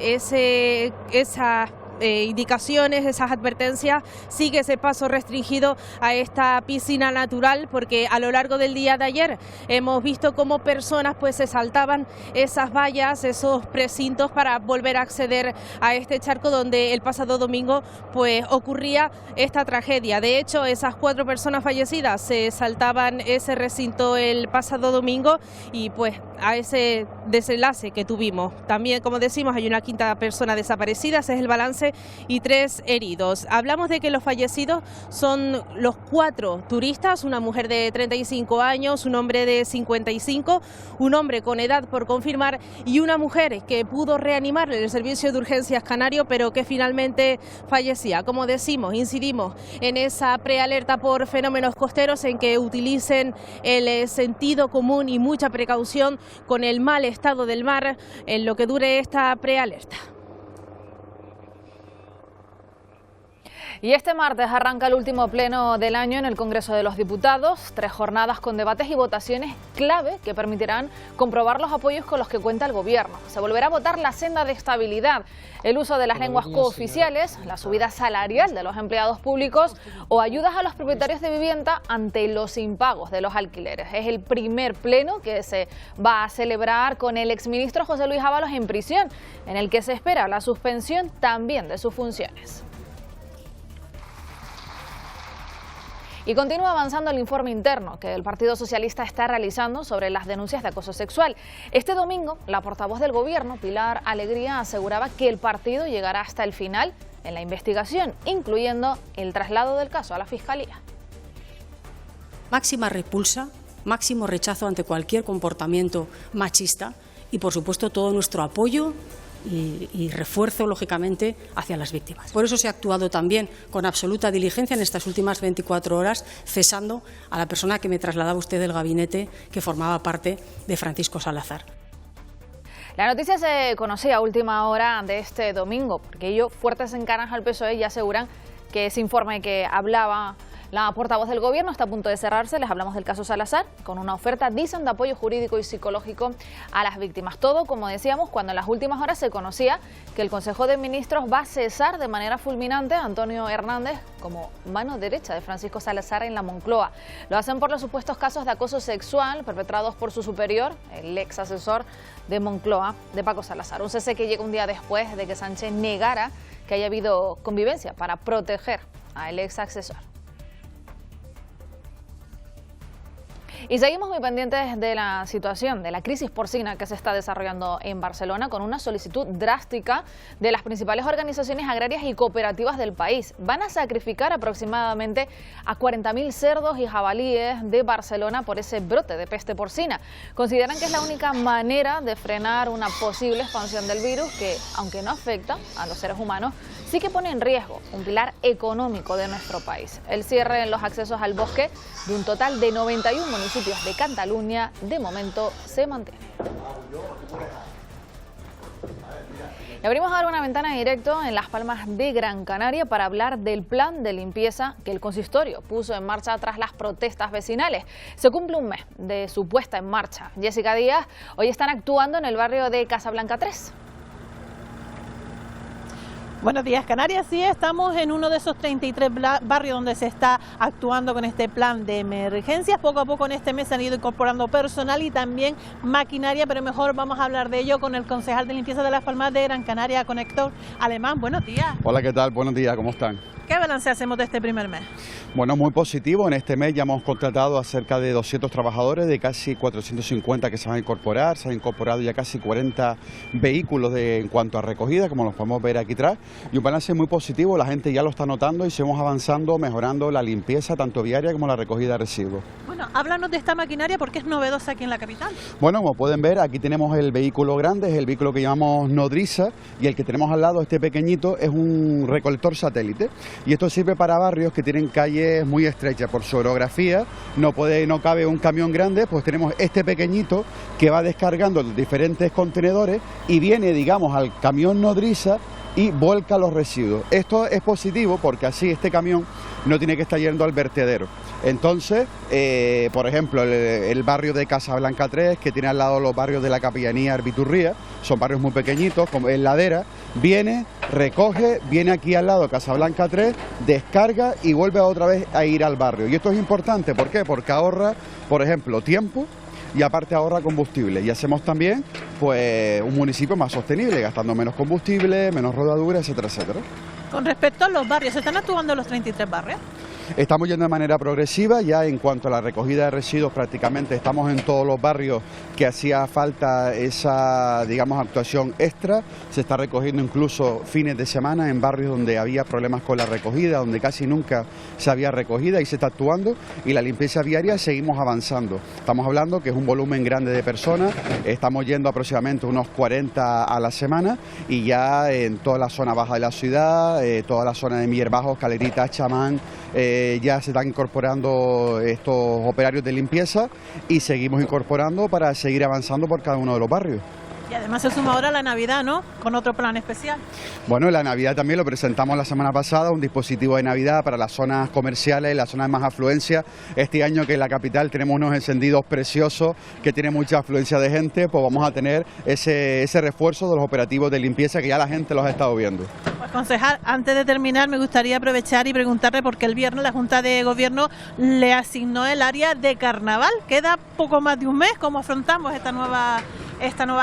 esas indicaciones, esas advertencias. Sigue ese paso restringido a esta piscina natural, porque a lo largo del día de ayer hemos visto cómo personas pues se saltaban esas vallas, esos precintos para volver a acceder a este charco donde el pasado domingo pues ocurría esta tragedia. De hecho, esas 4 personas fallecidas se saltaban ese recinto el pasado domingo y pues a ese desenlace que tuvimos. También, como decimos, hay una quinta persona desaparecida, ese es el balance, y 3 heridos. Hablamos de que los fallecidos son los 4 turistas, una mujer de 35 años, un hombre de 55, un hombre con edad por confirmar y una mujer que pudo reanimar en el servicio de urgencias canario, pero que finalmente fallecía. Como decimos, incidimos en esa prealerta por fenómenos costeros, en que utilicen el sentido común y mucha precaución con el mal estado del mar en lo que dure esta prealerta. Y este martes arranca el último pleno del año en el Congreso de los Diputados, 3 jornadas con debates y votaciones clave que permitirán comprobar los apoyos con los que cuenta el Gobierno. Se volverá a votar la senda de estabilidad, el uso de las lenguas cooficiales, la subida salarial de los empleados públicos o ayudas a los propietarios de vivienda ante los impagos de los alquileres. Es el primer pleno que se va a celebrar con el exministro José Luis Ábalos en prisión, en el que se espera la suspensión también de sus funciones. Y continúa avanzando el informe interno que el Partido Socialista está realizando sobre las denuncias de acoso sexual. Este domingo, la portavoz del Gobierno, Pilar Alegría, aseguraba que el partido llegará hasta el final en la investigación, incluyendo el traslado del caso a la Fiscalía. Máxima repulsa, máximo rechazo ante cualquier comportamiento machista y, por supuesto, todo nuestro apoyo y refuerzo, lógicamente, hacia las víctimas. Por eso se ha actuado también con absoluta diligencia en estas últimas 24 horas, cesando a la persona que me trasladaba usted del gabinete, que formaba parte de Francisco Salazar. La noticia se conocía a última hora de este domingo, porque ellos, fuertes encaras al PSOE, ya aseguran que ese informe que hablaba La portavoz del Gobierno está a punto de cerrarse, les hablamos del caso Salazar, con una oferta, dicen, de apoyo jurídico y psicológico a las víctimas. Todo, como decíamos, cuando en las últimas horas se conocía que el Consejo de Ministros va a cesar de manera fulminante a Antonio Hernández como mano derecha de Francisco Salazar en la Moncloa. Lo hacen por los supuestos casos de acoso sexual perpetrados por su superior, el ex asesor de Moncloa, de Paco Salazar. Un cese que llega un día después de que Sánchez negara que haya habido convivencia para proteger al ex asesor. Y seguimos muy pendientes de la situación, de la crisis porcina que se está desarrollando en Barcelona, con una solicitud drástica de las principales organizaciones agrarias y cooperativas del país. Van a sacrificar aproximadamente a 40.000 cerdos y jabalíes de Barcelona por ese brote de peste porcina. Consideran que es la única manera de frenar una posible expansión del virus que, aunque no afecta a los seres humanos, sí que pone en riesgo un pilar económico de nuestro país. El cierre en los accesos al bosque de un total de 91 municipios de Cataluña de momento se mantiene. Y abrimos ahora una ventana en directo en Las Palmas de Gran Canaria para hablar del plan de limpieza que el consistorio puso en marcha tras las protestas vecinales. Se cumple un mes de su puesta en marcha. Jessica Díaz, hoy están actuando en el barrio de Casablanca 3. Buenos días, Canarias. Sí, estamos en uno de esos 33 barrios donde se está actuando con este plan de emergencias. Poco a poco en este mes se han ido incorporando personal y también maquinaria, pero mejor vamos a hablar de ello con el concejal de limpieza de Las Palmas de Gran Canaria, con Héctor Alemán. Buenos días. Hola, ¿qué tal? Buenos días, ¿cómo están? ¿Qué balance hacemos de este primer mes? Bueno, muy positivo. En este mes ya hemos contratado a cerca de 200 trabajadores, de casi 450 que se van a incorporar. Se han incorporado ya casi 40 vehículos en cuanto a recogida, como los podemos ver aquí atrás. Y un balance muy positivo, la gente ya lo está notando y seguimos avanzando, mejorando la limpieza, tanto viaria como la recogida de residuos. Bueno, háblanos de esta maquinaria porque es novedosa aquí en la capital. Bueno, como pueden ver, aquí tenemos el vehículo grande, es el vehículo que llamamos nodriza, y el que tenemos al lado, este pequeñito, es un recolector satélite. Y esto sirve para barrios que tienen calles muy estrechas. Por su orografía no cabe un camión grande, pues tenemos este pequeñito que va descargando los diferentes contenedores y viene, digamos, al camión nodriza y volca los residuos. Esto es positivo porque así este camión no tiene que estar yendo al vertedero. Entonces, por ejemplo, el barrio de Casablanca 3, que tiene al lado los barrios de la Capellanía Arbiturría, son barrios muy pequeñitos, como en Ladera, viene, recoge, viene aquí al lado Casablanca 3, descarga y vuelve otra vez a ir al barrio. Y esto es importante, ¿por qué? Porque ahorra, por ejemplo, tiempo y aparte ahorra combustible. Y hacemos también pues un municipio más sostenible, gastando menos combustible, menos rodadura, etcétera, etcétera. Con respecto a los barrios, ¿se están actuando en los 33 barrios? Estamos yendo de manera progresiva, ya en cuanto a la recogida de residuos prácticamente estamos en todos los barrios que hacía falta esa, digamos, actuación extra. Se está recogiendo incluso fines de semana en barrios donde había problemas con la recogida, donde casi nunca se había recogida, y se está actuando. Y la limpieza viaria seguimos avanzando. Estamos hablando que es un volumen grande de personas, estamos yendo aproximadamente unos 40 a la semana, y ya en toda la zona baja de la ciudad, toda la zona de Miller Bajo, Calerita, Chamán, ya se están incorporando estos operarios de limpieza y seguimos incorporando para seguir avanzando por cada uno de los barrios. Y además se suma ahora la Navidad, ¿no?, con otro plan especial. Bueno, la Navidad también lo presentamos la semana pasada, un dispositivo de Navidad para las zonas comerciales, las zonas de más afluencia. Este año que en la capital tenemos unos encendidos preciosos que tienen mucha afluencia de gente, pues vamos a tener ese refuerzo de los operativos de limpieza que ya la gente los ha estado viendo. Pues concejal, antes de terminar me gustaría aprovechar y preguntarle, porque el viernes la Junta de Gobierno le asignó el área de carnaval. Queda poco más de un mes. ¿Cómo afrontamos esta nueva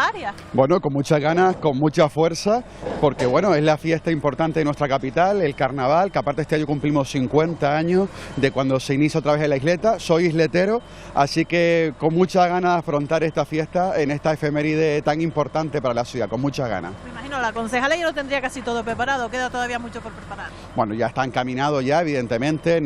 área? Bueno, con muchas ganas, con mucha fuerza, porque bueno, es la fiesta importante de nuestra capital, el carnaval, que aparte este año cumplimos 50 años de cuando se inicia otra vez en la isleta. Soy isletero, así que con muchas ganas de afrontar esta fiesta en esta efeméride tan importante para la ciudad, con muchas ganas. Me imagino, la concejala ya lo tendría casi todo preparado, queda todavía mucho por preparar. Bueno, ya está encaminado ya, evidentemente,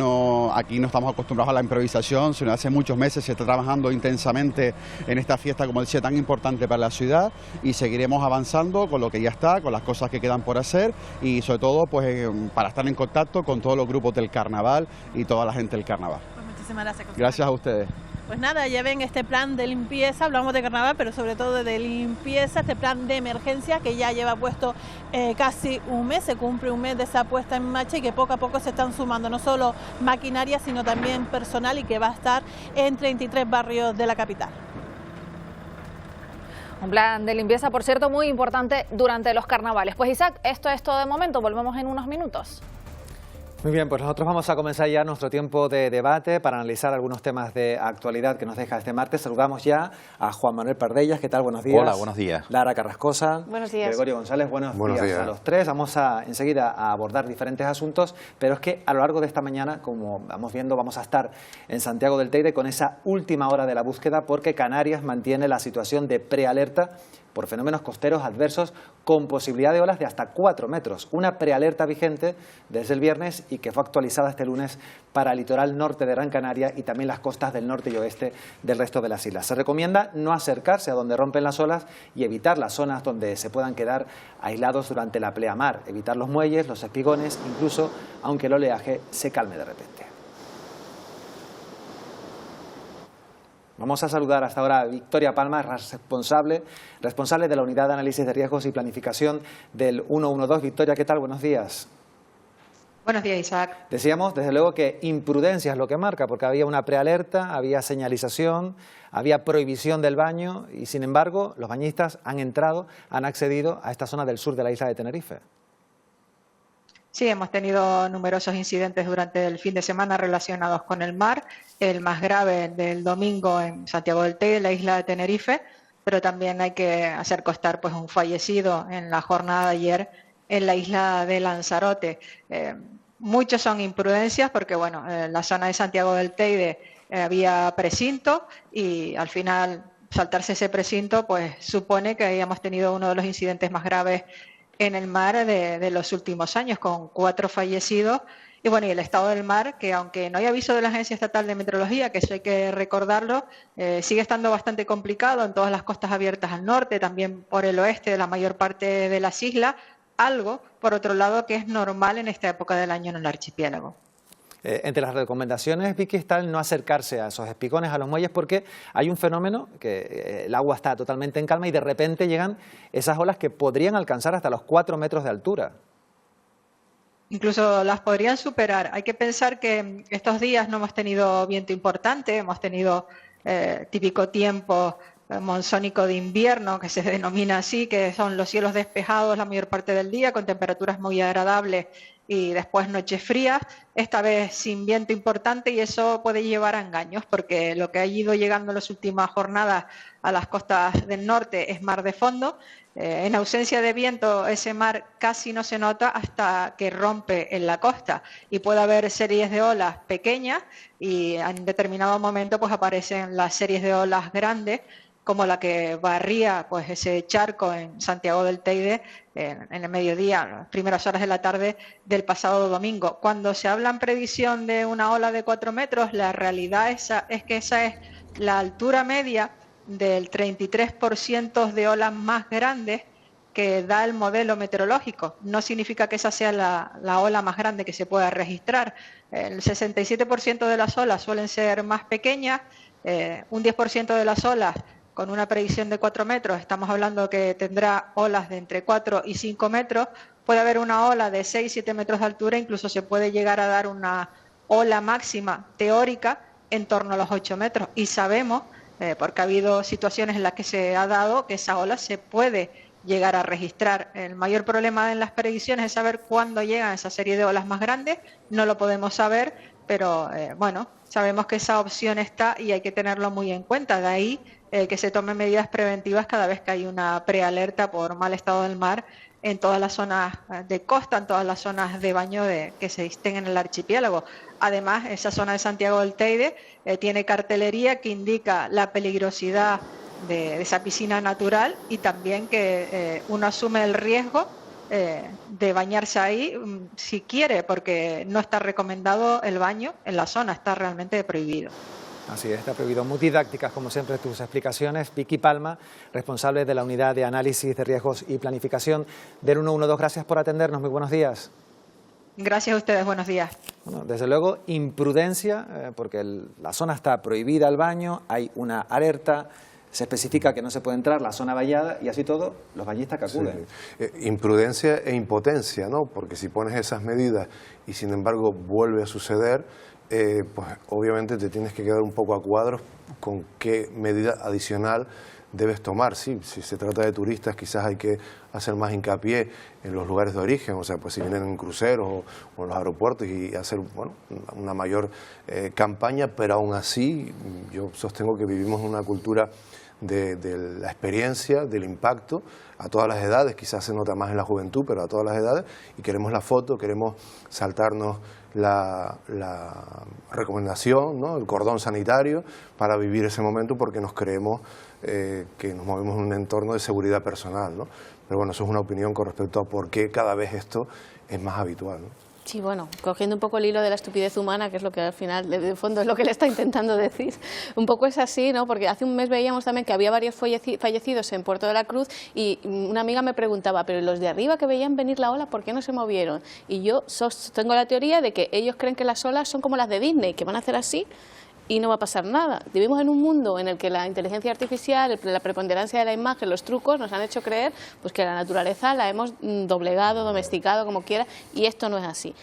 aquí no estamos acostumbrados a la improvisación, sino hace muchos meses se está trabajando intensamente en esta fiesta, como decía, tan importante para la ciudad, y seguiremos avanzando con lo que ya está, con las cosas que quedan por hacer, y sobre todo pues para estar en contacto con todos los grupos del carnaval y toda la gente del carnaval. Pues muchísimas gracias. Gracias a ustedes. Pues nada, ya ven este plan de limpieza, hablamos de carnaval, pero sobre todo de limpieza, este plan de emergencia que ya lleva puesto casi un mes, se cumple un mes de esa puesta en marcha y que poco a poco se están sumando no solo maquinaria, sino también personal y que va a estar en 33 barrios de la capital. Un plan de limpieza, por cierto, muy importante durante los carnavales. Pues Isaac, esto es todo de momento, volvemos en unos minutos. Muy bien, pues nosotros vamos a comenzar ya nuestro tiempo de debate para analizar algunos temas de actualidad que nos deja este martes. Saludamos ya a Juan Manuel Pardellas. ¿Qué tal? Buenos días. Hola, buenos días. Lara Carrascosa. Buenos días. Gregorio González, buenos días a los tres. Vamos enseguida a abordar diferentes asuntos, pero es que a lo largo de esta mañana, como vamos viendo, vamos a estar en Santiago del Teide con esa última hora de la búsqueda porque Canarias mantiene la situación de prealerta por fenómenos costeros adversos con posibilidad de olas de hasta 4 metros. Una prealerta vigente desde el viernes y que fue actualizada este lunes para el litoral norte de Gran Canaria y también las costas del norte y oeste del resto de las islas. Se recomienda no acercarse a donde rompen las olas y evitar las zonas donde se puedan quedar aislados durante la pleamar, evitar los muelles, los espigones, incluso aunque el oleaje se calme de repente. Vamos a saludar hasta ahora a Victoria Palma, responsable de la Unidad de Análisis de Riesgos y Planificación del 112. Victoria, ¿qué tal? Buenos días. Buenos días, Isaac. Decíamos, desde luego, que imprudencia es lo que marca, porque había una prealerta, había señalización, había prohibición del baño y, sin embargo, los bañistas han accedido a esta zona del sur de la isla de Tenerife. Sí, hemos tenido numerosos incidentes durante el fin de semana relacionados con el mar, el más grave del domingo en Santiago del Teide, la isla de Tenerife, pero también hay que hacer constar pues un fallecido en la jornada de ayer en la isla de Lanzarote. Muchos son imprudencias porque bueno, en la zona de Santiago del Teide había precinto y al final saltarse ese precinto pues supone que habíamos tenido uno de los incidentes más graves en el mar de los últimos años, con 4 fallecidos. Y bueno, y el estado del mar, que aunque no hay aviso de la Agencia Estatal de Meteorología, que eso hay que recordarlo, sigue estando bastante complicado en todas las costas abiertas al norte, también por el oeste de la mayor parte de las islas, algo, por otro lado, que es normal en esta época del año en el archipiélago. Entre las recomendaciones, Vicky, está el no acercarse a esos espigones, a los muelles, porque hay un fenómeno que el agua está totalmente en calma y de repente llegan esas olas que podrían alcanzar hasta los 4 metros de altura. Incluso las podrían superar. Hay que pensar que estos días no hemos tenido viento importante, hemos tenido típico tiempo monzónico de invierno, que se denomina así, que son los cielos despejados la mayor parte del día, con temperaturas muy agradables y después noches frías, esta vez sin viento importante, y eso puede llevar a engaños porque lo que ha ido llegando en las últimas jornadas a las costas del norte es mar de fondo. En ausencia de viento ese mar casi no se nota hasta que rompe en la costa y puede haber series de olas pequeñas y en determinado momento pues aparecen las series de olas grandes, como la que barría pues ese charco en Santiago del Teide en el mediodía, en las primeras horas de la tarde del pasado domingo. Cuando se habla en previsión de una ola de 4 metros, la realidad es que esa es la altura media del 33% de olas más grandes que da el modelo meteorológico. No significa que esa sea la ola más grande que se pueda registrar. El 67% de las olas suelen ser más pequeñas, un 10% de las olas con una predicción de 4 metros, estamos hablando que tendrá olas de entre 4 y 5 metros, puede haber una ola de 6-7 metros de altura, incluso se puede llegar a dar una ola máxima teórica en torno a los 8 metros. Y sabemos, porque ha habido situaciones en las que se ha dado, que esa ola se puede llegar a registrar. El mayor problema en las predicciones es saber cuándo llegan esa serie de olas más grandes, no lo podemos saber, pero bueno, sabemos que esa opción está y hay que tenerlo muy en cuenta. De ahí que se tomen medidas preventivas cada vez que hay una prealerta por mal estado del mar en todas las zonas de costa, en todas las zonas de baño que se estén en el archipiélago. Además, esa zona de Santiago del Teide tiene cartelería que indica la peligrosidad de esa piscina natural y también que uno asume el riesgo de bañarse ahí si quiere, porque no está recomendado el baño en la zona, está realmente prohibido. Así es, está prohibido. Muy didácticas, como siempre, tus explicaciones. Vicky Palma, responsable de la Unidad de Análisis de Riesgos y Planificación del 112. Gracias por atendernos. Muy buenos días. Gracias a ustedes, buenos días. Bueno, desde luego, imprudencia, porque la zona está prohibida al baño, hay una alerta, se especifica que no se puede entrar, la zona vallada, y así todo, los bañistas que acuden. Sí. Imprudencia e impotencia, ¿no? Porque si pones esas medidas y sin embargo vuelve a suceder, pues obviamente te tienes que quedar un poco a cuadros con qué medida adicional debes tomar. Sí, si se trata de turistas, quizás hay que hacer más hincapié en los lugares de origen, o sea, pues si vienen en cruceros o en los aeropuertos, y hacer, bueno, una mayor campaña, pero aún así yo sostengo que vivimos una cultura de la experiencia, del impacto, a todas las edades, quizás se nota más en la juventud, pero a todas las edades, y queremos la foto, queremos saltarnos la recomendación, ¿no? El cordón sanitario para vivir ese momento, porque nos creemos que nos movemos en un entorno de seguridad personal, ¿no? Pero bueno, eso es una opinión con respecto a por qué cada vez esto es más habitual, ¿no? Sí, bueno, cogiendo un poco el hilo de la estupidez humana, que es lo que al final, de fondo, es lo que le está intentando decir. Un poco es así, ¿no? Porque hace un mes veíamos también que había varios fallecidos en Puerto de la Cruz, y una amiga me preguntaba, pero los de arriba que veían venir la ola, ¿por qué no se movieron? Y yo tengo la teoría de que ellos creen que las olas son como las de Disney, que van a hacer así y no va a pasar nada. Vivimos en un mundo en el que la inteligencia artificial, la preponderancia de la imagen, los trucos nos han hecho creer pues que la naturaleza la hemos doblegado, domesticado, como quiera, y esto no es así.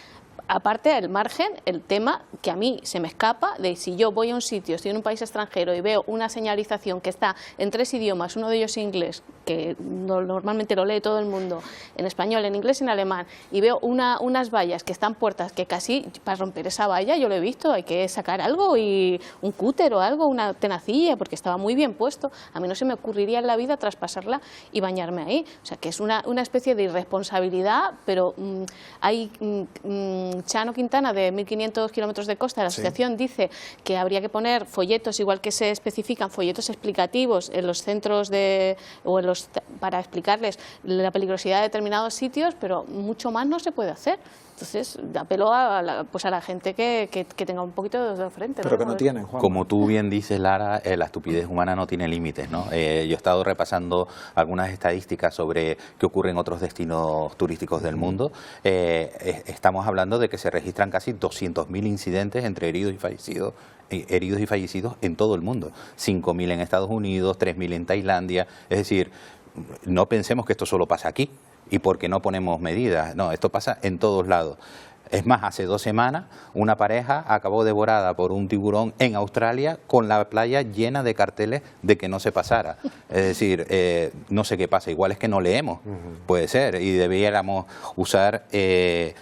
Aparte del margen, el tema que a mí se me escapa de si yo voy a un sitio, estoy en un país extranjero y veo una señalización que está en 3 idiomas, uno de ellos inglés, que normalmente lo lee todo el mundo, en español, en inglés y en alemán, y veo unas vallas que están puertas, que casi para romper esa valla, yo lo he visto, hay que sacar algo, y un cúter o algo, una tenacilla, porque estaba muy bien puesto. A mí no se me ocurriría en la vida traspasarla y bañarme ahí. O sea, que es una especie de irresponsabilidad, pero hay... Chano Quintana, de 1.500 kilómetros de costa, de la asociación, dice que habría que poner folletos, igual que se especifican folletos explicativos en los centros para explicarles la peligrosidad de determinados sitios, pero mucho más no se puede hacer. Entonces, apelo a la gente que tenga un poquito de frente. Pero que no tienen, Juan. Como tú bien dices, Lara, la estupidez humana no tiene límites, ¿no? Yo he estado repasando algunas estadísticas sobre qué ocurre en otros destinos turísticos del mundo. Estamos hablando de que se registran casi 200.000 incidentes entre heridos y fallecidos en todo el mundo. 5.000 en Estados Unidos, 3.000 en Tailandia. Es decir, no pensemos que esto solo pasa aquí y porque no ponemos medidas. No, esto pasa en todos lados. Es más, hace 2 semanas una pareja acabó devorada por un tiburón en Australia, con la playa llena de carteles de que no se pasara. Es decir, no sé qué pasa, igual es que no leemos, puede ser, y debiéramos usar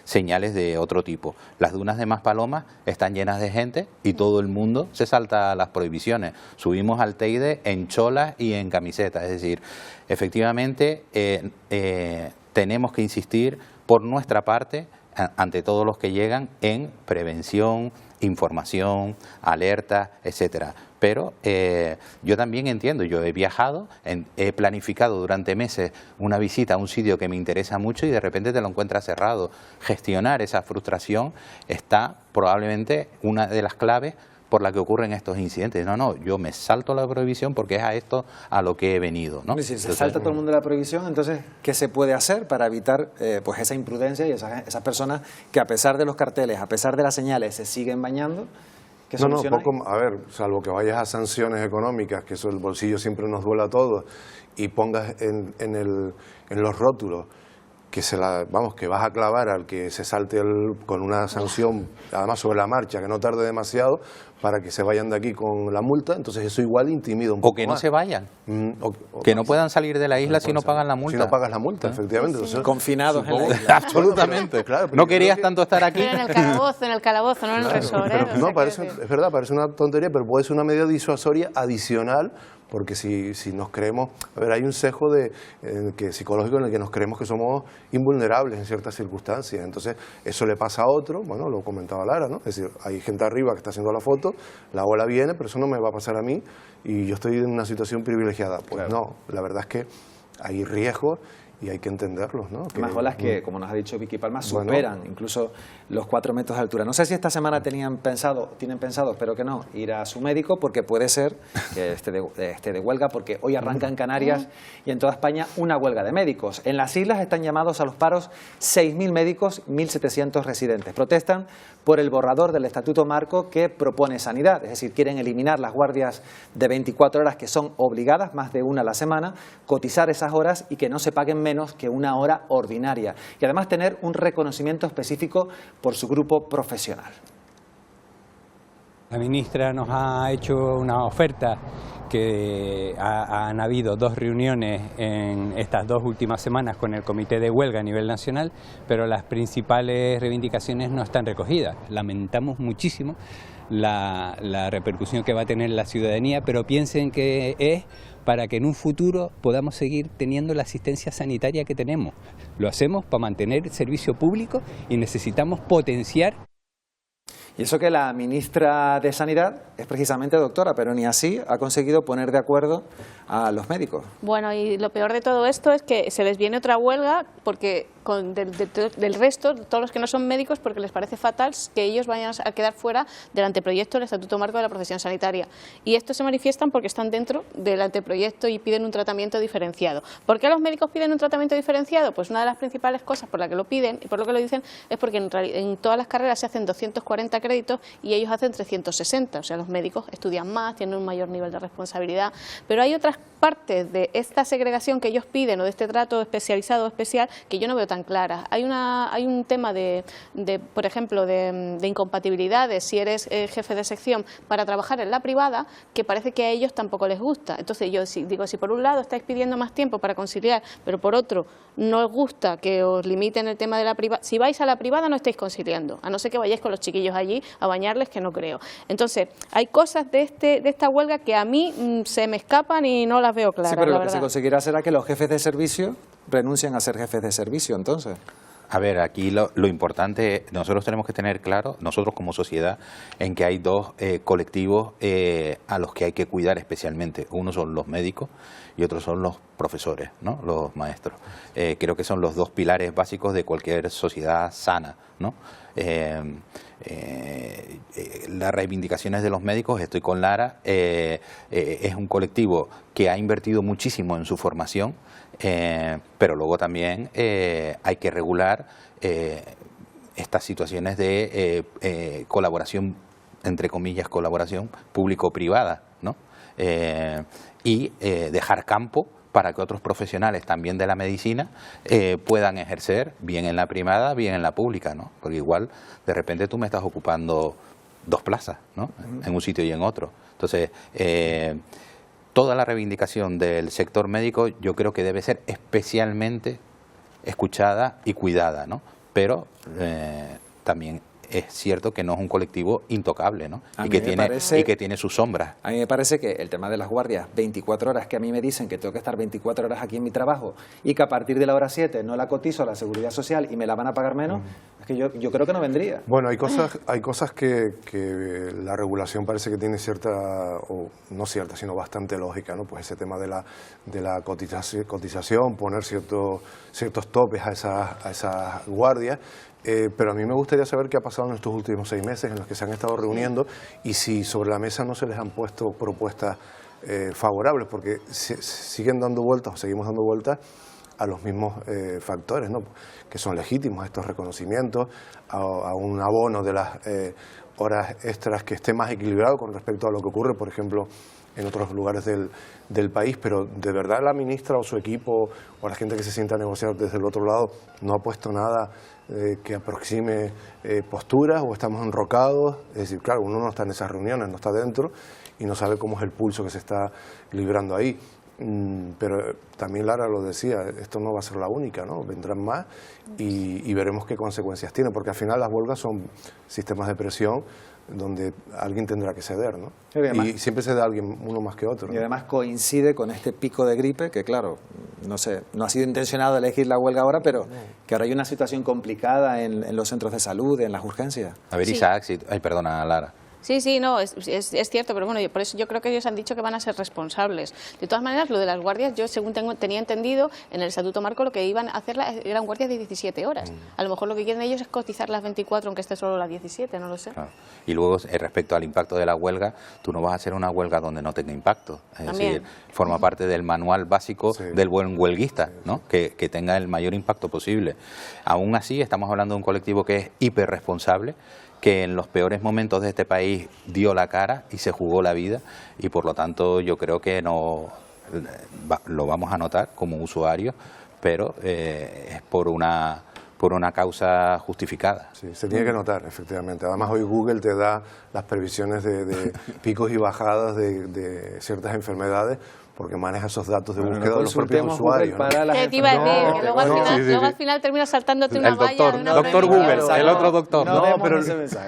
señales de otro tipo. Las dunas de Maspalomas están llenas de gente y todo el mundo se salta las prohibiciones. Subimos al Teide en cholas y en camisetas. Es decir, efectivamente tenemos que insistir por nuestra parte, ante todos los que llegan, en prevención, información, alerta, etcétera. Pero yo también entiendo, yo he viajado, he planificado durante meses una visita a un sitio que me interesa mucho y de repente te lo encuentras cerrado. Gestionar esa frustración está probablemente una de las claves por la que ocurren estos incidentes. No, yo me salto la prohibición porque es a esto a lo que he venido, ¿no? Si se salta todo el mundo la prohibición, entonces, ¿qué se puede hacer para evitar pues esa imprudencia y esas personas que, a pesar de los carteles, a pesar de las señales, se siguen bañando? ¿Qué solución hay? A ver, salvo que vayas a sanciones económicas, que eso el bolsillo siempre nos duele a todos, y pongas en los rótulos que vas a clavar al que se salte con una sanción, además sobre la marcha, que no tarde demasiado, para que se vayan de aquí con la multa, entonces eso igual intimida un poco. O que no se vayan, que no puedan salir de la isla si no pagan la multa. Si no pagas la multa, efectivamente. Sí. Confinados en la isla. Absolutamente. Claro, no querías tanto estar aquí. Pero en el calabozo, no en el resort. No, es verdad, parece una tontería, pero puede ser una medida disuasoria adicional, porque si nos creemos, a ver, hay un sesgo psicológico en el que nos creemos que somos invulnerables en ciertas circunstancias, entonces eso le pasa a otro, bueno, lo comentaba Lara, ¿no? Es decir, hay gente arriba que está haciendo la foto, la ola viene, pero eso no me va a pasar a mí y yo estoy en una situación privilegiada. Pues claro. No, la verdad es que hay riesgos y hay que entenderlos, ¿no? Más olas que, como nos ha dicho Vicky Palma, superan incluso los 4 metros de altura. No sé si esta semana tienen pensado, espero que no, ir a su médico, porque puede ser que esté de huelga, porque hoy arranca en Canarias y en toda España una huelga de médicos. En las islas están llamados a los paros 6.000 médicos, 1.700 residentes. Protestan por el borrador del Estatuto Marco que propone Sanidad, es decir, quieren eliminar las guardias de 24 horas que son obligadas, más de una a la semana, cotizar esas horas y que no se paguen menos que una hora ordinaria. Y además tener un reconocimiento específico por su grupo profesional. La ministra nos ha hecho una oferta que han habido 2 reuniones en estas 2 últimas semanas con el Comité de Huelga a nivel nacional, pero las principales reivindicaciones no están recogidas. Lamentamos muchísimo la repercusión que va a tener la ciudadanía, pero piensen que es para que en un futuro podamos seguir teniendo la asistencia sanitaria que tenemos. Lo hacemos para mantener el servicio público y necesitamos potenciar. Y eso que la ministra de Sanidad es precisamente doctora, pero ni así ha conseguido poner de acuerdo a los médicos. Bueno, y lo peor de todo esto es que se les viene otra huelga porque del resto, todos los que no son médicos, porque les parece fatal que ellos vayan a quedar fuera del anteproyecto del Estatuto Marco de la Profesión Sanitaria. Y estos se manifiestan porque están dentro del anteproyecto y piden un tratamiento diferenciado. ¿Por qué los médicos piden un tratamiento diferenciado? Pues una de las principales cosas por la que lo piden y por lo que lo dicen es porque en todas las carreras se hacen 240 créditos y ellos hacen 360. O sea, los médicos estudian más, tienen un mayor nivel de responsabilidad. Pero hay otras partes de esta segregación que ellos piden o de este trato especializado o especial que yo no veo tan claras. Hay un tema por ejemplo, de incompatibilidades si eres jefe de sección para trabajar en la privada, que parece que a ellos tampoco les gusta. Entonces yo digo, si por un lado estáis pidiendo más tiempo para conciliar, pero por otro no os gusta que os limiten el tema de la privada, si vais a la privada no estáis conciliando, a no ser que vayáis con los chiquillos allí a bañarles, que no creo. Entonces hay cosas de esta huelga que a mí se me escapan y no las veo claras. Sí, pero lo que se conseguirá será que los jefes de servicio renuncien a ser jefes de servicio, entonces. A ver, aquí lo importante, nosotros tenemos que tener claro, nosotros como sociedad, en que hay 2 colectivos a los que hay que cuidar especialmente. Uno son los médicos y otros son los profesores, ¿no? Los maestros. Creo que son los 2 pilares básicos de cualquier sociedad sana, ¿no? Las reivindicaciones de los médicos, estoy con Lara, es un colectivo que ha invertido muchísimo en su formación, pero luego también hay que regular estas situaciones de colaboración, entre comillas, colaboración público-privada, ¿no? Y dejar campo para que otros profesionales también de la medicina puedan ejercer bien en la privada, bien en la pública, ¿no? Porque igual de repente tú me estás ocupando 2 plazas, ¿no? En un sitio y en otro. Entonces, toda la reivindicación del sector médico yo creo que debe ser especialmente escuchada y cuidada, ¿no? Pero también es cierto que no es un colectivo intocable, ¿no? Y que tiene sus sombras. A mí me parece que el tema de las guardias, 24 horas, que a mí me dicen que tengo que estar 24 horas aquí en mi trabajo y que a partir de la hora 7 no la cotizo a la Seguridad Social y me la van a pagar menos, es que yo creo que no vendría. Bueno, hay cosas que la regulación parece que tiene cierta, o no cierta, sino bastante lógica, ¿no? Pues ese tema de la cotización, poner ciertos topes a esas guardias. Pero a mí me gustaría saber qué ha pasado en estos últimos 6 meses en los que se han estado reuniendo y si sobre la mesa no se les han puesto propuestas favorables, porque siguen dando vueltas o seguimos dando vueltas a los mismos factores, ¿no? Que son legítimos estos reconocimientos, a un abono de las horas extras que esté más equilibrado con respecto a lo que ocurre, por ejemplo, en otros lugares del país, pero de verdad la ministra o su equipo o la gente que se sienta a negociar desde el otro lado no ha puesto nada que aproxime posturas, o estamos enrocados. Es decir, claro, uno no está en esas reuniones, no está dentro y no sabe cómo es el pulso que se está librando ahí. Pero también Lara lo decía, esto no va a ser la única, ¿no? Vendrán más y veremos qué consecuencias tiene, porque al final las huelgas son sistemas de presión donde alguien tendrá que ceder, ¿no? Y siempre cede a alguien, uno más que otro, ¿no? Y además coincide con este pico de gripe que, claro, no sé, no ha sido intencionado elegir la huelga ahora, pero que ahora hay una situación complicada en los centros de salud, en las urgencias. A ver, Isaac, perdona, Lara. Sí, no, es cierto, pero bueno, por eso yo creo que ellos han dicho que van a ser responsables. De todas maneras, lo de las guardias, yo según tenía entendido, en el Estatuto Marco lo que iban a hacer eran guardias de 17 horas. A lo mejor lo que quieren ellos es cotizar las 24, aunque esté solo las 17, no lo sé. Claro. Y luego, respecto al impacto de la huelga, tú no vas a hacer una huelga donde no tenga impacto. Es decir, forma parte del manual básico del buen huelguista, ¿no? Que tenga el mayor impacto posible. Aún así, estamos hablando de un colectivo que es hiperresponsable, que en los peores momentos de este país dio la cara y se jugó la vida, y por lo tanto yo creo que no lo vamos a notar como usuarios, pero es por una causa justificada. Sí, se tiene que notar, efectivamente. Además, hoy Google te da las previsiones de picos y bajadas de ciertas enfermedades, porque maneja esos datos de búsqueda de los propios usuarios. Te iba a decir, que luego al final terminas saltándote una valla. Doctor Google, el otro doctor.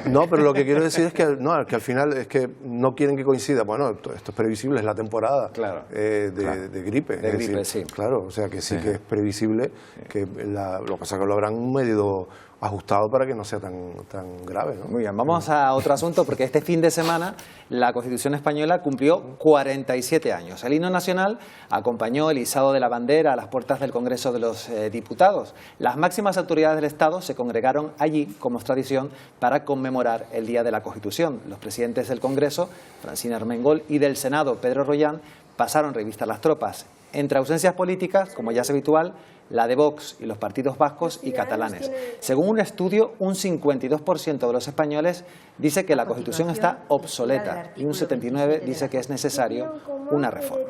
No, pero lo que quiero decir es que al final es que no quieren que coincida. Bueno, esto es previsible, es la temporada de gripe. De gripe, sí. Claro, o sea que sí que es previsible, que lo que pasa es que lo habrán medido ajustado para que no sea tan grave, ¿no? Muy bien, vamos a otro asunto, porque este fin de semana la Constitución española cumplió 47 años. El himno nacional acompañó el izado de la bandera a las puertas del Congreso de los Diputados. Las máximas autoridades del Estado se congregaron allí, como es tradición, para conmemorar el Día de la Constitución. Los presidentes del Congreso, Francina Armengol, y del Senado, Pedro Rollán, pasaron revista a las tropas. Entre ausencias políticas, como ya es habitual, la de Vox y los partidos vascos y catalanes. Según un estudio, un 52% de los españoles dice que la Constitución está obsoleta y un 79% dice que es necesario una reforma.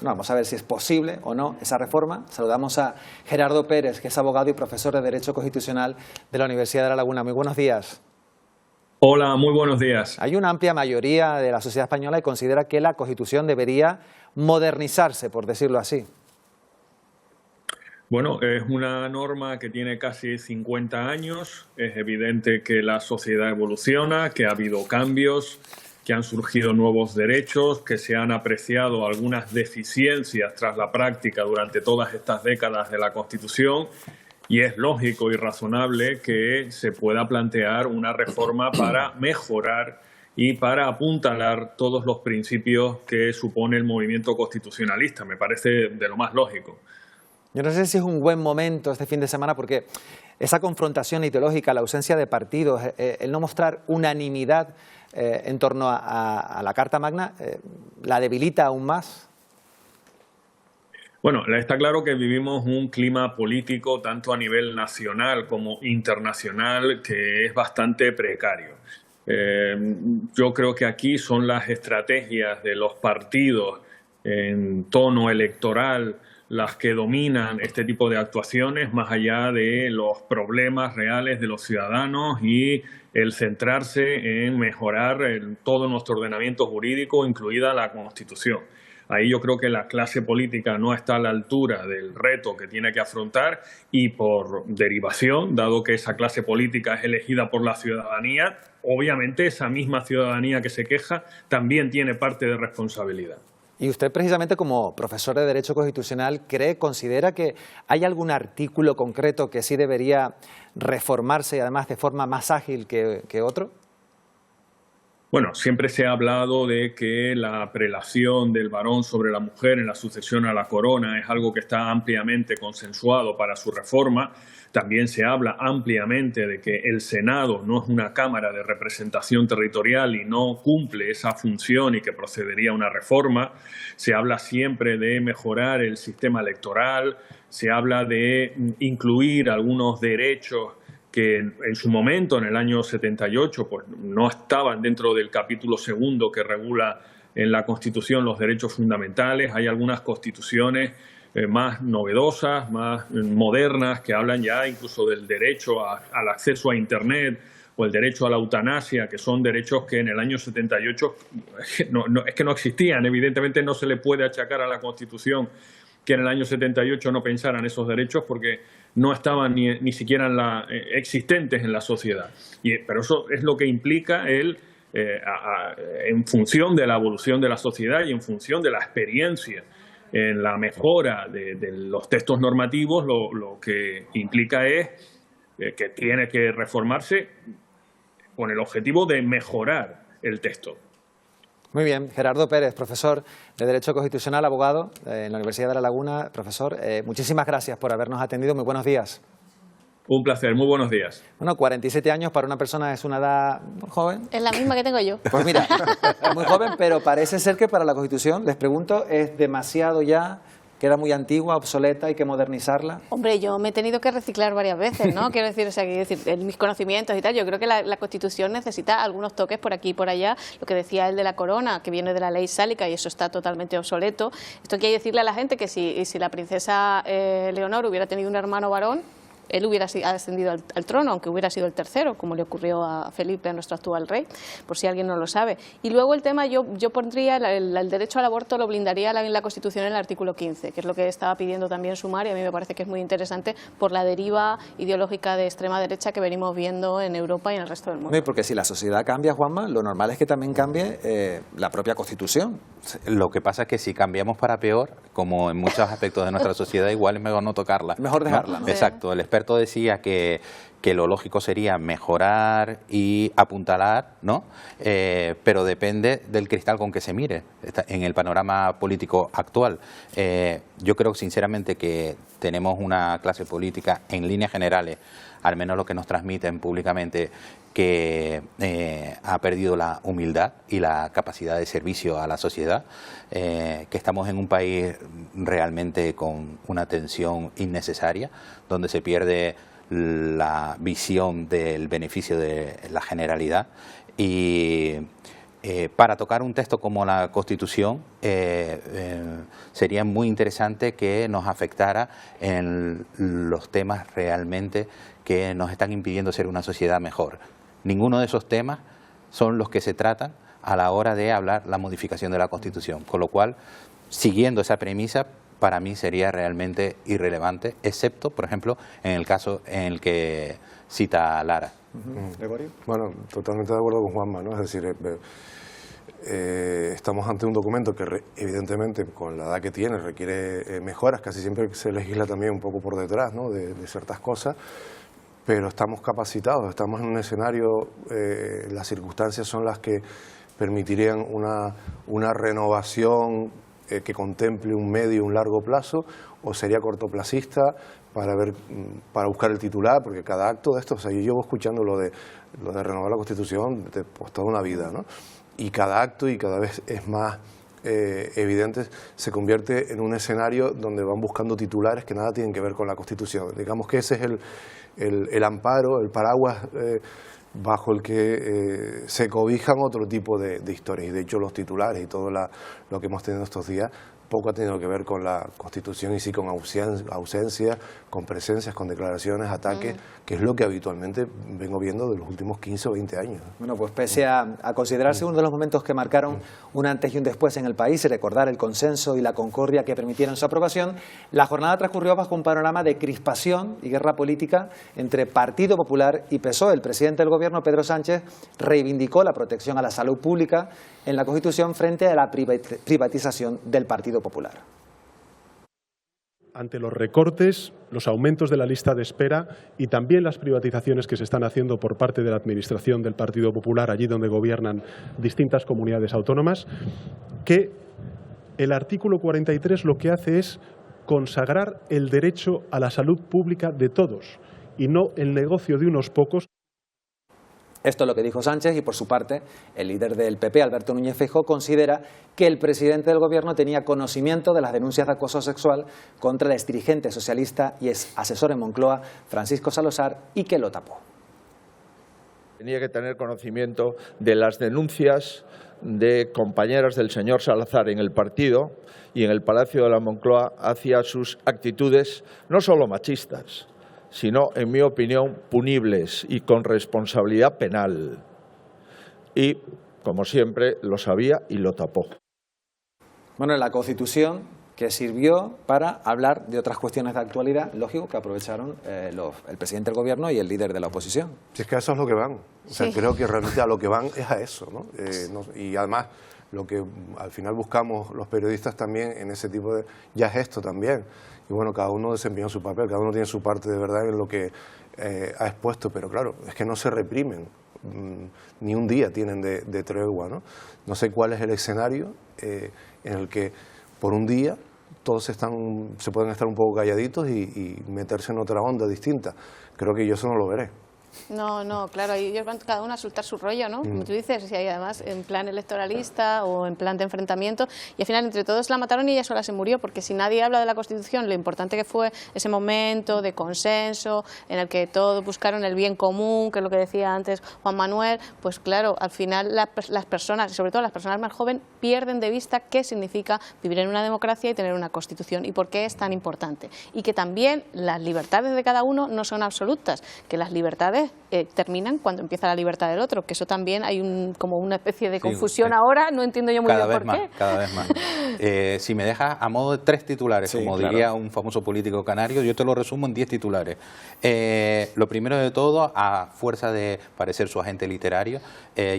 Vamos a ver si es posible o no esa reforma. Saludamos a Gerardo Pérez, que es abogado y profesor de Derecho Constitucional de la Universidad de La Laguna. Muy buenos días. Hola, muy buenos días. Hay una amplia mayoría de la sociedad española que considera que la Constitución debería modernizarse, por decirlo así. Bueno, es una norma que tiene casi 50 años. Es evidente que la sociedad evoluciona, que ha habido cambios, que han surgido nuevos derechos, que se han apreciado algunas deficiencias tras la práctica durante todas estas décadas de la Constitución. Y es lógico y razonable que se pueda plantear una reforma para mejorar y para apuntalar todos los principios que supone el movimiento constitucionalista. Me parece de lo más lógico. Yo no sé si es un buen momento este fin de semana, porque esa confrontación ideológica, la ausencia de partidos, el no mostrar unanimidad en torno a la Carta Magna, ¿la debilita aún más? Bueno, está claro que vivimos un clima político tanto a nivel nacional como internacional que es bastante precario. Yo creo que aquí son las estrategias de los partidos en tono electoral las que dominan este tipo de actuaciones, más allá de los problemas reales de los ciudadanos y el centrarse en mejorar todo nuestro ordenamiento jurídico, incluida la Constitución. Ahí yo creo que la clase política no está a la altura del reto que tiene que afrontar y por derivación, dado que esa clase política es elegida por la ciudadanía, obviamente esa misma ciudadanía que se queja también tiene parte de responsabilidad. Y usted, precisamente como profesor de Derecho Constitucional, considera que hay algún artículo concreto que sí debería reformarse y además de forma más ágil que otro? Bueno, siempre se ha hablado de que la prelación del varón sobre la mujer en la sucesión a la corona es algo que está ampliamente consensuado para su reforma. También se habla ampliamente de que el Senado no es una cámara de representación territorial y no cumple esa función y que procedería a una reforma. Se habla siempre de mejorar el sistema electoral, se habla de incluir algunos derechos que en su momento, en el año 78, pues no estaban dentro del capítulo segundo que regula en la Constitución los derechos fundamentales. Hay algunas constituciones más novedosas, más modernas, que hablan ya incluso del derecho al acceso a Internet o el derecho a la eutanasia, que son derechos que en el año 78 es que no existían. Evidentemente no se le puede achacar a la Constitución que en el año 78 no pensaran esos derechos porque no estaban ni siquiera existentes en la sociedad. Pero eso es lo que implica en función de la evolución de la sociedad y en función de la experiencia en la mejora de los textos normativos, lo que implica es que tiene que reformarse con el objetivo de mejorar el texto. Muy bien, Gerardo Pérez, profesor de Derecho Constitucional, abogado en la Universidad de La Laguna. Profesor, muchísimas gracias por habernos atendido. Muy buenos días. Un placer, muy buenos días. Bueno, 47 años para una persona es una edad joven. Es la misma que tengo yo. Pues mira, es muy joven, pero parece ser que para la Constitución, les pregunto, ¿es demasiado ya? ¿Queda muy antigua, obsoleta, hay que modernizarla? Hombre, yo me he tenido que reciclar varias veces, ¿no? Quiero decir, en mis conocimientos y tal, yo creo que la Constitución necesita algunos toques por aquí y por allá. Lo que decía el de la corona, que viene de la ley sálica y eso está totalmente obsoleto. Esto quiere decirle a la gente que si la princesa Leonor hubiera tenido un hermano varón, él hubiera ascendido al trono, aunque hubiera sido el tercero, como le ocurrió a Felipe, a nuestro actual rey, por si alguien no lo sabe. Y luego el tema, yo pondría el derecho al aborto, lo blindaría en la Constitución en el artículo 15, que es lo que estaba pidiendo también Sumar, y a mí me parece que es muy interesante por la deriva ideológica de extrema derecha que venimos viendo en Europa y en el resto del mundo. No, porque si la sociedad cambia, Juanma, lo normal es que también cambie la propia Constitución. Lo que pasa es que si cambiamos para peor, como en muchos aspectos de nuestra sociedad, igual es mejor no tocarla. Mejor dejarla, ¿no? Exacto. El experto decía que lo lógico sería mejorar y apuntalar, ¿no? Pero depende del cristal con que se mire en el panorama político actual. Yo creo sinceramente que tenemos una clase política en líneas generales, al menos lo que nos transmiten públicamente, que ha perdido la humildad y la capacidad de servicio a la sociedad, que estamos en un país realmente con una tensión innecesaria, donde se pierde la visión del beneficio de la generalidad y para tocar un texto como la Constitución sería muy interesante que nos afectara en los temas realmente que nos están impidiendo ser una sociedad mejor. Ninguno de esos temas son los que se tratan a la hora de hablar la modificación de la Constitución, con lo cual, siguiendo esa premisa, para mí sería realmente irrelevante, excepto, por ejemplo, en el caso en el que cita Lara. ¿Gregorio? Bueno, totalmente de acuerdo con Juanma, ¿no? Es decir, estamos ante un documento que evidentemente con la edad que tiene requiere mejoras, casi siempre se legisla también un poco por detrás, ¿no? de ciertas cosas, pero estamos capacitados, estamos en un escenario, las circunstancias son las que permitirían una renovación que contemple un medio y un largo plazo, o sería cortoplacista para buscar el titular, porque cada acto de esto, o sea, yo llevo escuchando lo de renovar la Constitución pues toda una vida, ¿no? Y cada acto y cada vez es más evidente, se convierte en un escenario donde van buscando titulares que nada tienen que ver con la Constitución. Digamos que ese es el amparo, el paraguas bajo el que se cobijan otro tipo de historias. Y de hecho los titulares y todo lo que hemos tenido estos días poco ha tenido que ver con la Constitución y sí con ausencias, con presencias, con declaraciones, ataques, que es lo que habitualmente vengo viendo de los últimos 15 o 20 años. Bueno, pues pese a considerarse uno de los momentos que marcaron un antes y un después en el país y recordar el consenso y la concordia que permitieron su aprobación, la jornada transcurrió bajo un panorama de crispación y guerra política entre Partido Popular y PSOE. El presidente del Gobierno, Pedro Sánchez, reivindicó la protección a la salud pública en la Constitución frente a la privatización del Partido Popular. Ante los recortes, los aumentos de la lista de espera y también las privatizaciones que se están haciendo por parte de la Administración del Partido Popular, allí donde gobiernan distintas comunidades autónomas, que el artículo 43 lo que hace es consagrar el derecho a la salud pública de todos y no el negocio de unos pocos. Esto es lo que dijo Sánchez y, por su parte, el líder del PP, Alberto Núñez Feijóo, considera que el presidente del Gobierno tenía conocimiento de las denuncias de acoso sexual contra el exdirigente socialista y ex asesor en Moncloa, Francisco Salosar, y que lo tapó. Tenía que tener conocimiento de las denuncias de compañeras del señor Salazar en el partido y en el Palacio de la Moncloa hacia sus actitudes no solo machistas, sino, en mi opinión, punibles y con responsabilidad penal. Y, como siempre, lo sabía y lo tapó. Bueno, la Constitución que sirvió para hablar de otras cuestiones de actualidad, lógico, que aprovecharon el presidente del Gobierno y el líder de la oposición. Si es que a eso es lo que van. O sea, Sí. creo que realmente a lo que van es a eso, ¿no? Y además, lo que al final buscamos los periodistas también en ese tipo de... ya es esto también. Y bueno, cada uno desempeña su papel, cada uno tiene su parte de verdad en ha expuesto, pero claro, es que no se reprimen, ni un día tienen de tregua, ¿no? No sé cuál es el escenario en el que por un día todos se pueden estar un poco calladitos y meterse en otra onda distinta. Creo que yo eso no lo veré. No, claro, ellos van cada uno a soltar su rollo, ¿no? Como tú dices, y además en plan electoralista o en plan de enfrentamiento, y al final entre todos la mataron y ella sola se murió, porque si nadie habla de la Constitución, lo importante que fue ese momento de consenso en el que todos buscaron el bien común, que es lo que decía antes Juan Manuel, pues claro, al final las personas, y sobre todo las personas más jóvenes, pierden de vista qué significa vivir en una democracia y tener una Constitución y por qué es tan importante. Y que también las libertades de cada uno no son absolutas, que las libertades terminan cuando empieza la libertad del otro, que eso también hay como una especie de confusión ahora, no entiendo yo muy bien por qué. Cada vez más. Si me dejas a modo de 3 titulares, como diría un famoso político canario, yo te lo resumo en 10 titulares. Lo primero de todo, a fuerza de parecer su agente literario,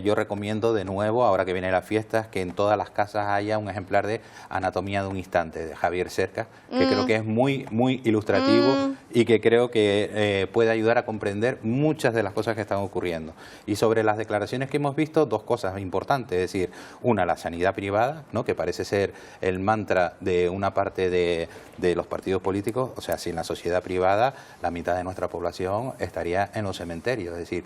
yo recomiendo de nuevo, ahora que vienen las fiestas, que en todas las casas haya un ejemplar de Anatomía de un instante, de Javier Cercas, que creo que es muy, muy ilustrativo y que creo que puede ayudar a comprender muchas de las cosas que están ocurriendo. Y sobre las declaraciones que hemos visto, 2 cosas importantes, es decir, una, la sanidad privada, ¿no?, que parece ser el mantra de una parte de los partidos políticos. O sea, sin la sociedad privada, la mitad de nuestra población estaría en los cementerios. Es decir,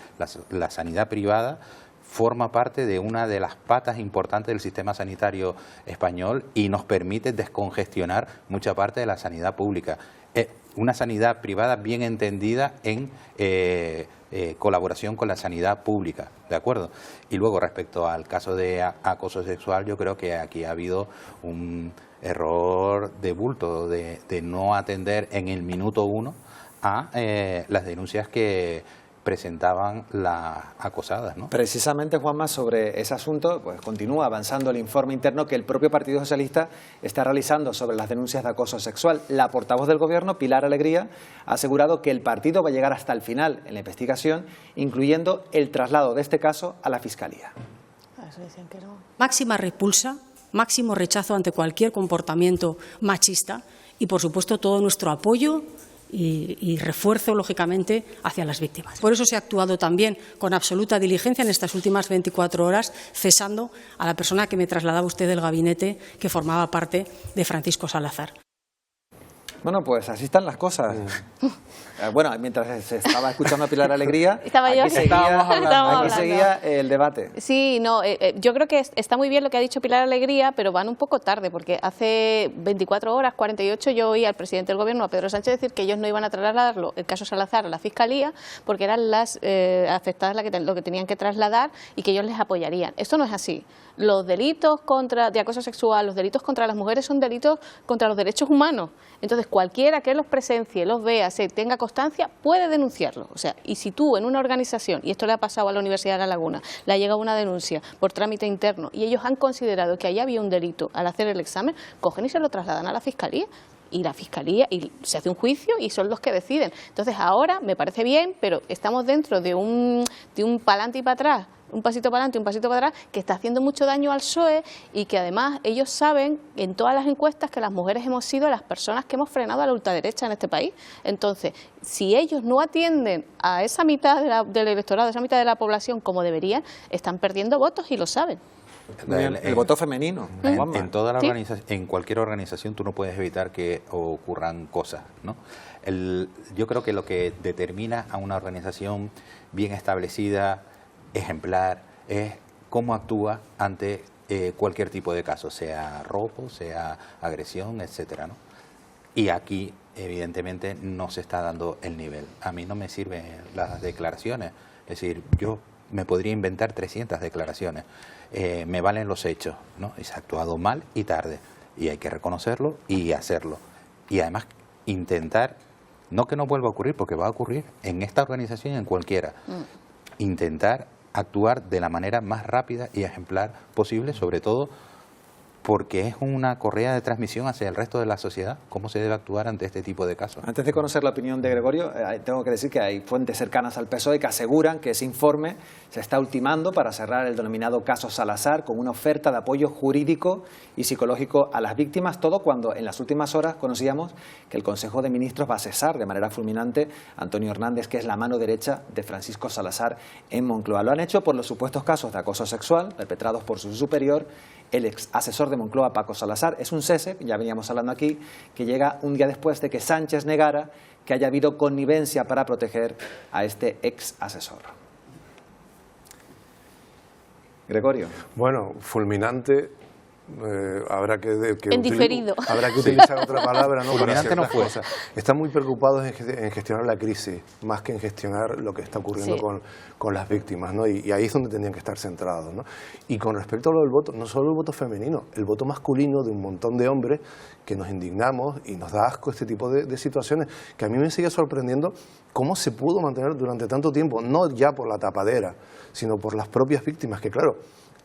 la sanidad privada forma parte de una de las patas importantes del sistema sanitario español y nos permite descongestionar mucha parte de la sanidad pública. Una sanidad privada bien entendida en colaboración con la sanidad pública, ¿de acuerdo? Y luego, respecto al caso de acoso sexual, yo creo que aquí ha habido un error de bulto de no atender en el minuto 1 a las denuncias que presentaban las acosadas, ¿no? Precisamente, Juanma, sobre ese asunto, pues continúa avanzando el informe interno que el propio Partido Socialista está realizando sobre las denuncias de acoso sexual. La portavoz del Gobierno, Pilar Alegría, ha asegurado que el partido va a llegar hasta el final en la investigación, incluyendo el traslado de este caso a la Fiscalía. Máxima repulsa, máximo rechazo ante cualquier comportamiento machista y, por supuesto, todo nuestro apoyo y refuerzo, lógicamente, hacia las víctimas. Por eso se ha actuado también con absoluta diligencia en estas últimas 24 horas, cesando a la persona que me trasladaba usted del gabinete, que formaba parte de Francisco Salazar. Bueno, pues así están las cosas. Bueno, mientras se estaba escuchando a Pilar Alegría, aquí seguía el debate. Sí, no, yo creo que está muy bien lo que ha dicho Pilar Alegría, pero van un poco tarde, porque hace 24 horas, 48, yo oí al presidente del Gobierno, a Pedro Sánchez, decir que ellos no iban a trasladarlo, el caso Salazar, a la Fiscalía, porque eran las afectadas lo que tenían que trasladar y que ellos les apoyarían. Esto no es así. Los delitos de acoso sexual, los delitos contra las mujeres son delitos contra los derechos humanos. Entonces, cualquiera que los presencie, los vea, se tenga constancia, puede denunciarlo. O sea, y si tú en una organización, y esto le ha pasado a la Universidad de La Laguna, le ha llegado una denuncia por trámite interno y ellos han considerado que allá había un delito al hacer el examen, cogen y se lo trasladan a la Fiscalía. Y la Fiscalía, y se hace un juicio y son los que deciden. Entonces ahora me parece bien, pero estamos dentro de un pa'lante y para atrás, un pasito para adelante y un pasito para atrás, que está haciendo mucho daño al PSOE y que además ellos saben en todas las encuestas que las mujeres hemos sido las personas que hemos frenado a la ultraderecha en este país. Entonces, si ellos no atienden a esa mitad del electorado, esa mitad de la población como deberían, están perdiendo votos y lo saben. El voto femenino. En cualquier organización tú no puedes evitar que ocurran cosas, ¿no? Yo creo que lo que determina a una organización bien establecida, ejemplar, es cómo actúa ante cualquier tipo de caso, sea robo, sea agresión, etcétera, ¿no? Y aquí, evidentemente, no se está dando el nivel. A mí no me sirven las declaraciones. Es decir, yo me podría inventar 300 declaraciones. Me valen los hechos, ¿no? Se ha actuado mal y tarde. Y hay que reconocerlo y hacerlo. Y además intentar, no que no vuelva a ocurrir, porque va a ocurrir en esta organización y en cualquiera, intentar actuar de la manera más rápida y ejemplar posible, sobre todo porque es una correa de transmisión hacia el resto de la sociedad. ¿Cómo se debe actuar ante este tipo de casos? Antes de conocer la opinión de Gregorio, tengo que decir que hay fuentes cercanas al PSOE que aseguran que ese informe se está ultimando para cerrar el denominado caso Salazar con una oferta de apoyo jurídico y psicológico a las víctimas, todo cuando en las últimas horas conocíamos que el Consejo de Ministros va a cesar de manera fulminante a Antonio Hernández, que es la mano derecha de Francisco Salazar en Moncloa. Lo han hecho por los supuestos casos de acoso sexual perpetrados por su superior, el ex asesor de Moncloa, Paco Salazar. Es un cese, ya veníamos hablando aquí, que llega un día después de que Sánchez negara que haya habido connivencia para proteger a este ex asesor. Gregorio. Bueno, fulminante. Habrá que en diferido. Habrá que utilizar otra palabra, ¿no? Fulminante no fue. Cosas. Están muy preocupados en gestionar la crisis, más que en gestionar lo que está ocurriendo con las víctimas, ¿no? Y ahí es donde tenían que estar centrados, ¿no? Y con respecto a lo del voto, no solo el voto femenino, el voto masculino de un montón de hombres que nos indignamos y nos da asco este tipo de situaciones, que a mí me sigue sorprendiendo cómo se pudo mantener durante tanto tiempo, no ya por la tapadera, sino por las propias víctimas, que claro,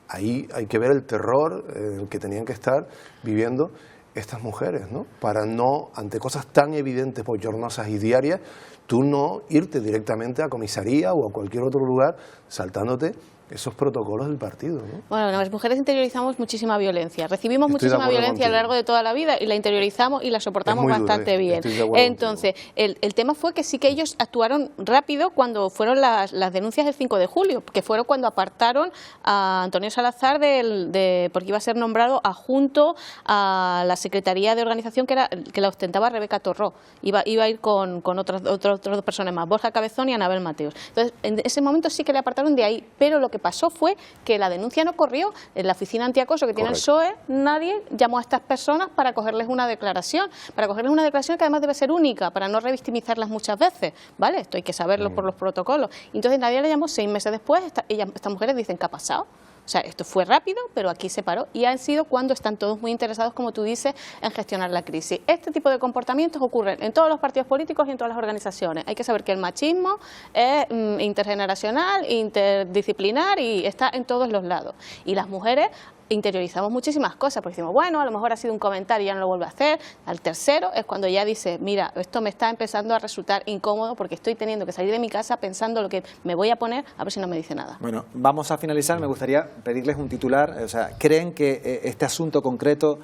ahí hay que ver el terror en el que tenían que estar viviendo estas mujeres, ¿no? Para no, ante cosas tan evidentes, bochornosas y diarias, tú no irte directamente a comisaría o a cualquier otro lugar saltándote esos protocolos del partido, ¿no? Bueno, las mujeres interiorizamos muchísima violencia, recibimos muchísima violencia a lo largo de toda la vida y la interiorizamos y la soportamos bastante bien. Entonces, el tema fue que sí que ellos actuaron rápido cuando fueron las denuncias del 5 de julio, que fueron cuando apartaron a Antonio Salazar porque iba a ser nombrado adjunto a la Secretaría de Organización que la ostentaba Rebeca Torró. Iba a ir con otras dos personas más, Borja Cabezón y Anabel Mateos. Entonces, en ese momento sí que le apartaron de ahí, pero lo que pasó fue que la denuncia no corrió. En la oficina antiacoso que tiene el PSOE, nadie llamó a estas personas para cogerles una declaración, que además debe ser única, para no revictimizarlas muchas veces, ¿vale? Esto hay que saberlo por los protocolos. Entonces nadie le llamó. 6 meses después, estas mujeres dicen, ¿qué ha pasado? O sea, esto fue rápido, pero aquí se paró y han sido cuando están todos muy interesados, como tú dices, en gestionar la crisis. Este tipo de comportamientos ocurren en todos los partidos políticos y en todas las organizaciones. Hay que saber que el machismo es intergeneracional, interdisciplinar y está en todos los lados. Y las mujeres interiorizamos muchísimas cosas, porque decimos, bueno, a lo mejor ha sido un comentario y ya no lo vuelve a hacer. Al tercero es cuando ya dice, mira, esto me está empezando a resultar incómodo porque estoy teniendo que salir de mi casa pensando lo que me voy a poner, a ver si no me dice nada. Bueno, vamos a finalizar. Me gustaría pedirles un titular. O sea, ¿creen que este asunto concreto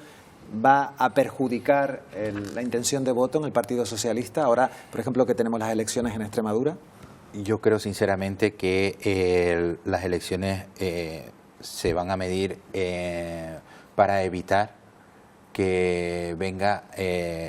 va a perjudicar la intención de voto en el Partido Socialista? Ahora, por ejemplo, que tenemos las elecciones en Extremadura. Yo creo sinceramente que las elecciones se van a medir para evitar que venga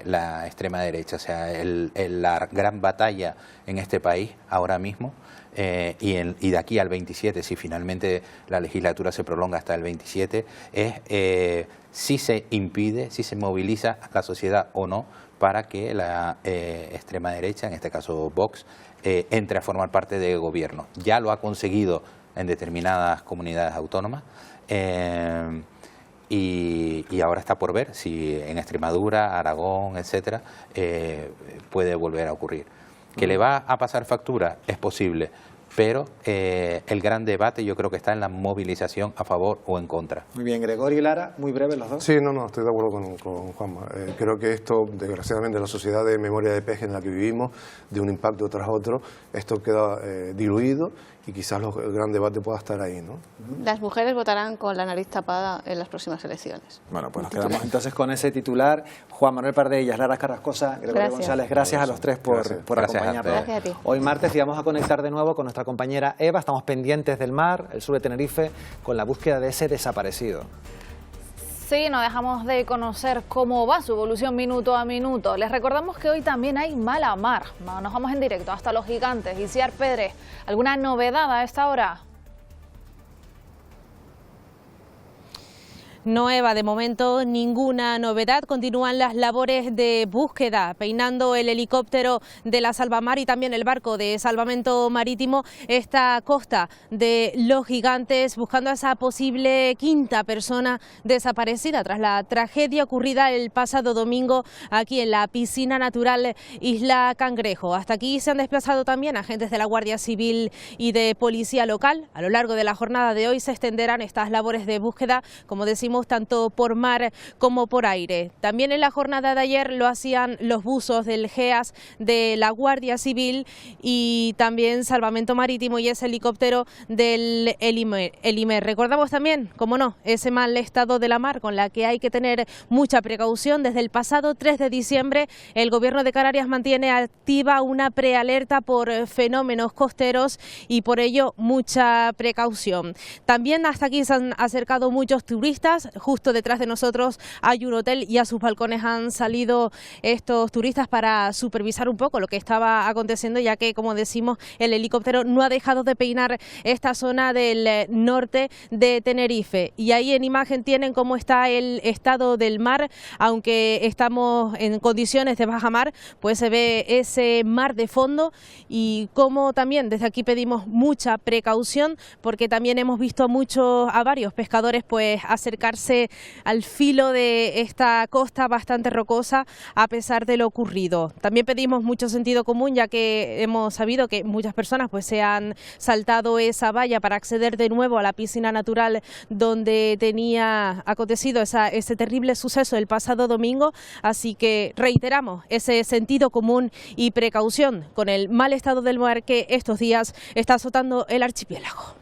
la extrema derecha. O sea, la gran batalla en este país ahora mismo y de aquí al 27, si finalmente la legislatura se prolonga hasta el 27, es si se impide, si se moviliza la sociedad o no para que la extrema derecha, en este caso Vox, entre a formar parte del gobierno. Ya lo ha conseguido en determinadas comunidades autónomas y ahora está por ver si en Extremadura, Aragón, etcétera, puede volver a ocurrir. ¿Que le va a pasar factura? Es posible, pero el gran debate yo creo que está en la movilización a favor o en contra. Muy bien, Gregorio y Lara, muy breves los dos. Sí, no, estoy de acuerdo con Juanma. Creo que esto, desgraciadamente, en la sociedad de memoria de peje en la que vivimos, de un impacto tras otro, esto queda diluido y quizás el gran debate pueda estar ahí, ¿no? Las mujeres votarán con la nariz tapada en las próximas elecciones. Bueno, pues nos quedamos entonces con ese titular. Juan Manuel Pardellas, Lara Carrascosa, Gregorio González, gracias a los tres por acompañarnos. Gracias a ti. Hoy martes y vamos a conectar de nuevo con nuestra compañera Eva. Estamos pendientes del mar, el sur de Tenerife, con la búsqueda de ese desaparecido. Sí, no dejamos de conocer cómo va su evolución minuto a minuto. Les recordamos que hoy también hay mala mar. Nos vamos en directo hasta Los Gigantes. Isiar Pedre, ¿alguna novedad a esta hora? No, Eva, de momento ninguna novedad. Continúan las labores de búsqueda, peinando el helicóptero de la Salvamar y también el barco de salvamento marítimo esta costa de Los Gigantes, buscando a esa posible quinta persona desaparecida tras la tragedia ocurrida el pasado domingo aquí en la piscina natural Isla Cangrejo. Hasta aquí se han desplazado también agentes de la Guardia Civil y de Policía Local. A lo largo de la jornada de hoy se extenderán estas labores de búsqueda, como decimos, decimos, tanto por mar como por aire. También en la jornada de ayer lo hacían los buzos del GEAS, de la Guardia Civil y también Salvamento Marítimo y ese helicóptero del Elimer. Recordamos también, como no, ese mal estado de la mar con la que hay que tener mucha precaución. Desde el pasado 3 de diciembre el Gobierno de Canarias mantiene activa una prealerta por fenómenos costeros y por ello mucha precaución. También hasta aquí se han acercado muchos turistas. Justo detrás de nosotros hay un hotel y a sus balcones han salido estos turistas para supervisar un poco lo que estaba aconteciendo, ya que, como decimos, el helicóptero no ha dejado de peinar esta zona del norte de Tenerife. Y ahí en imagen tienen cómo está el estado del mar. Aunque estamos en condiciones de baja mar, pues se ve ese mar de fondo, y como también desde aquí pedimos mucha precaución, porque también hemos visto a varios pescadores pues acercarse al filo de esta costa bastante rocosa a pesar de lo ocurrido. También pedimos mucho sentido común, ya que hemos sabido que muchas personas pues se han saltado esa valla para acceder de nuevo a la piscina natural donde tenía acontecido ese terrible suceso el pasado domingo. Así que reiteramos ese sentido común y precaución con el mal estado del mar que estos días está azotando el archipiélago.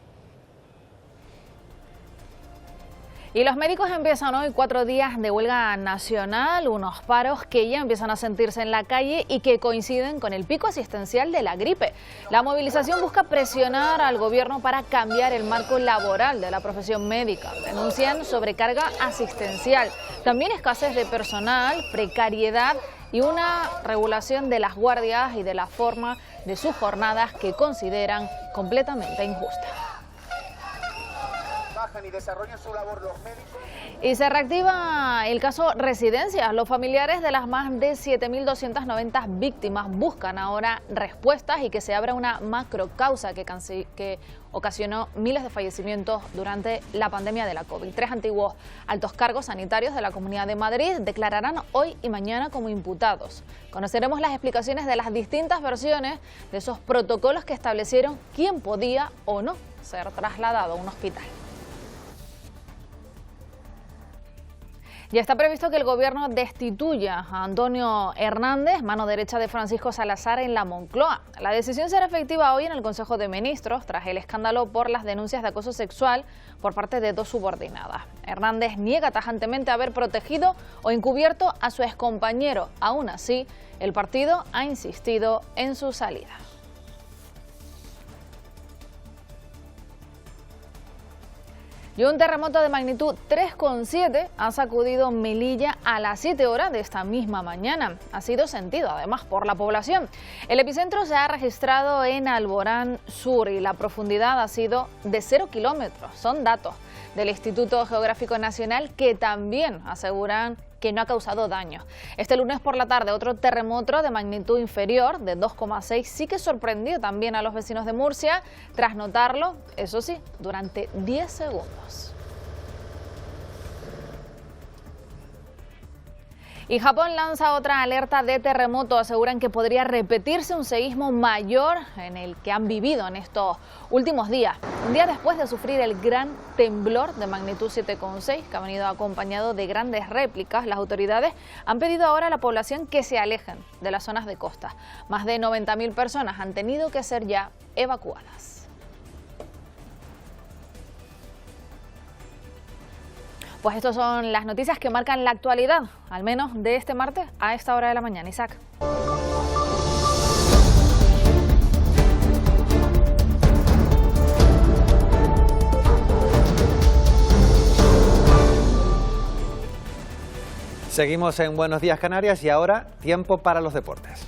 Y los médicos empiezan hoy 4 días de huelga nacional, unos paros que ya empiezan a sentirse en la calle y que coinciden con el pico asistencial de la gripe. La movilización busca presionar al gobierno para cambiar el marco laboral de la profesión médica. Denuncian sobrecarga asistencial, también escasez de personal, precariedad y una regulación de las guardias y de la forma de sus jornadas que consideran completamente injusta. Y desarrollan su labor los médicos. Y se reactiva el caso Residencias. Los familiares de las más de 7.290 víctimas buscan ahora respuestas y que se abra una macrocausa que ocasionó miles de fallecimientos durante la pandemia de la COVID. 3 antiguos altos cargos sanitarios de la Comunidad de Madrid declararán hoy y mañana como imputados. Conoceremos las explicaciones de las distintas versiones de esos protocolos que establecieron quién podía o no ser trasladado a un hospital. Ya está previsto que el gobierno destituya a Antonio Hernández, mano derecha de Francisco Salazar en la Moncloa. La decisión será efectiva hoy en el Consejo de Ministros tras el escándalo por las denuncias de acoso sexual por parte de 2 subordinadas. Hernández niega tajantemente haber protegido o encubierto a su excompañero. Aún así, el partido ha insistido en su salida. Y un terremoto de magnitud 3,7 ha sacudido Melilla a las 7 horas de esta misma mañana. Ha sido sentido además por la población. El epicentro se ha registrado en Alborán Sur y la profundidad ha sido de 0 kilómetros. Son datos del Instituto Geográfico Nacional, que también aseguran que no ha causado daño. Este lunes por la tarde otro terremoto de magnitud inferior de 2,6 sí que sorprendió también a los vecinos de Murcia, tras notarlo, eso sí, durante 10 segundos. Y Japón lanza otra alerta de terremoto. Aseguran que podría repetirse un seísmo mayor en el que han vivido en estos últimos días. Un día después de sufrir el gran temblor de magnitud 7,6, que ha venido acompañado de grandes réplicas, las autoridades han pedido ahora a la población que se alejen de las zonas de costa. Más de 90.000 personas han tenido que ser ya evacuadas. Pues estas son las noticias que marcan la actualidad, al menos de este martes a esta hora de la mañana. Isaac. Seguimos en Buenos Días Canarias y ahora tiempo para los deportes.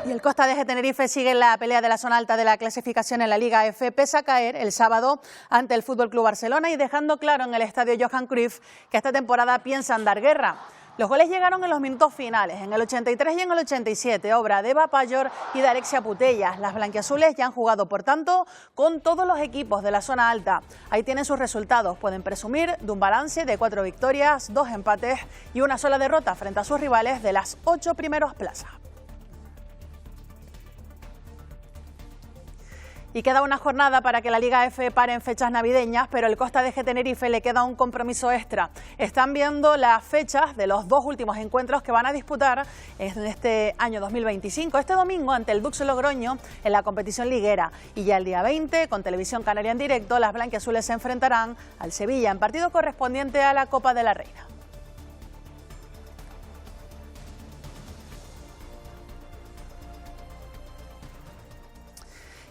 Y el Costa de Tenerife sigue en la pelea de la zona alta de la clasificación en la Liga F, pese a caer el sábado ante el FC Barcelona y dejando claro en el estadio Johan Cruyff que esta temporada piensan dar guerra. Los goles llegaron en los minutos finales, en el 83 y en el 87, obra de Eva Payor y de Alexia Putellas. Las blanquiazules ya han jugado, por tanto, con todos los equipos de la zona alta. Ahí tienen sus resultados. Pueden presumir de un balance de 4 victorias, 2 empates y una sola derrota frente a sus rivales de las 8 primeras plazas. Y queda una jornada para que la Liga F pare en fechas navideñas, pero el Costa de Tenerife le queda un compromiso extra. Están viendo las fechas de los dos últimos encuentros que van a disputar en este año 2025. Este domingo ante el Dux Logroño en la competición liguera. Y ya el día 20, con Televisión Canaria en directo, las blanquiazules se enfrentarán al Sevilla en partido correspondiente a la Copa de la Reina.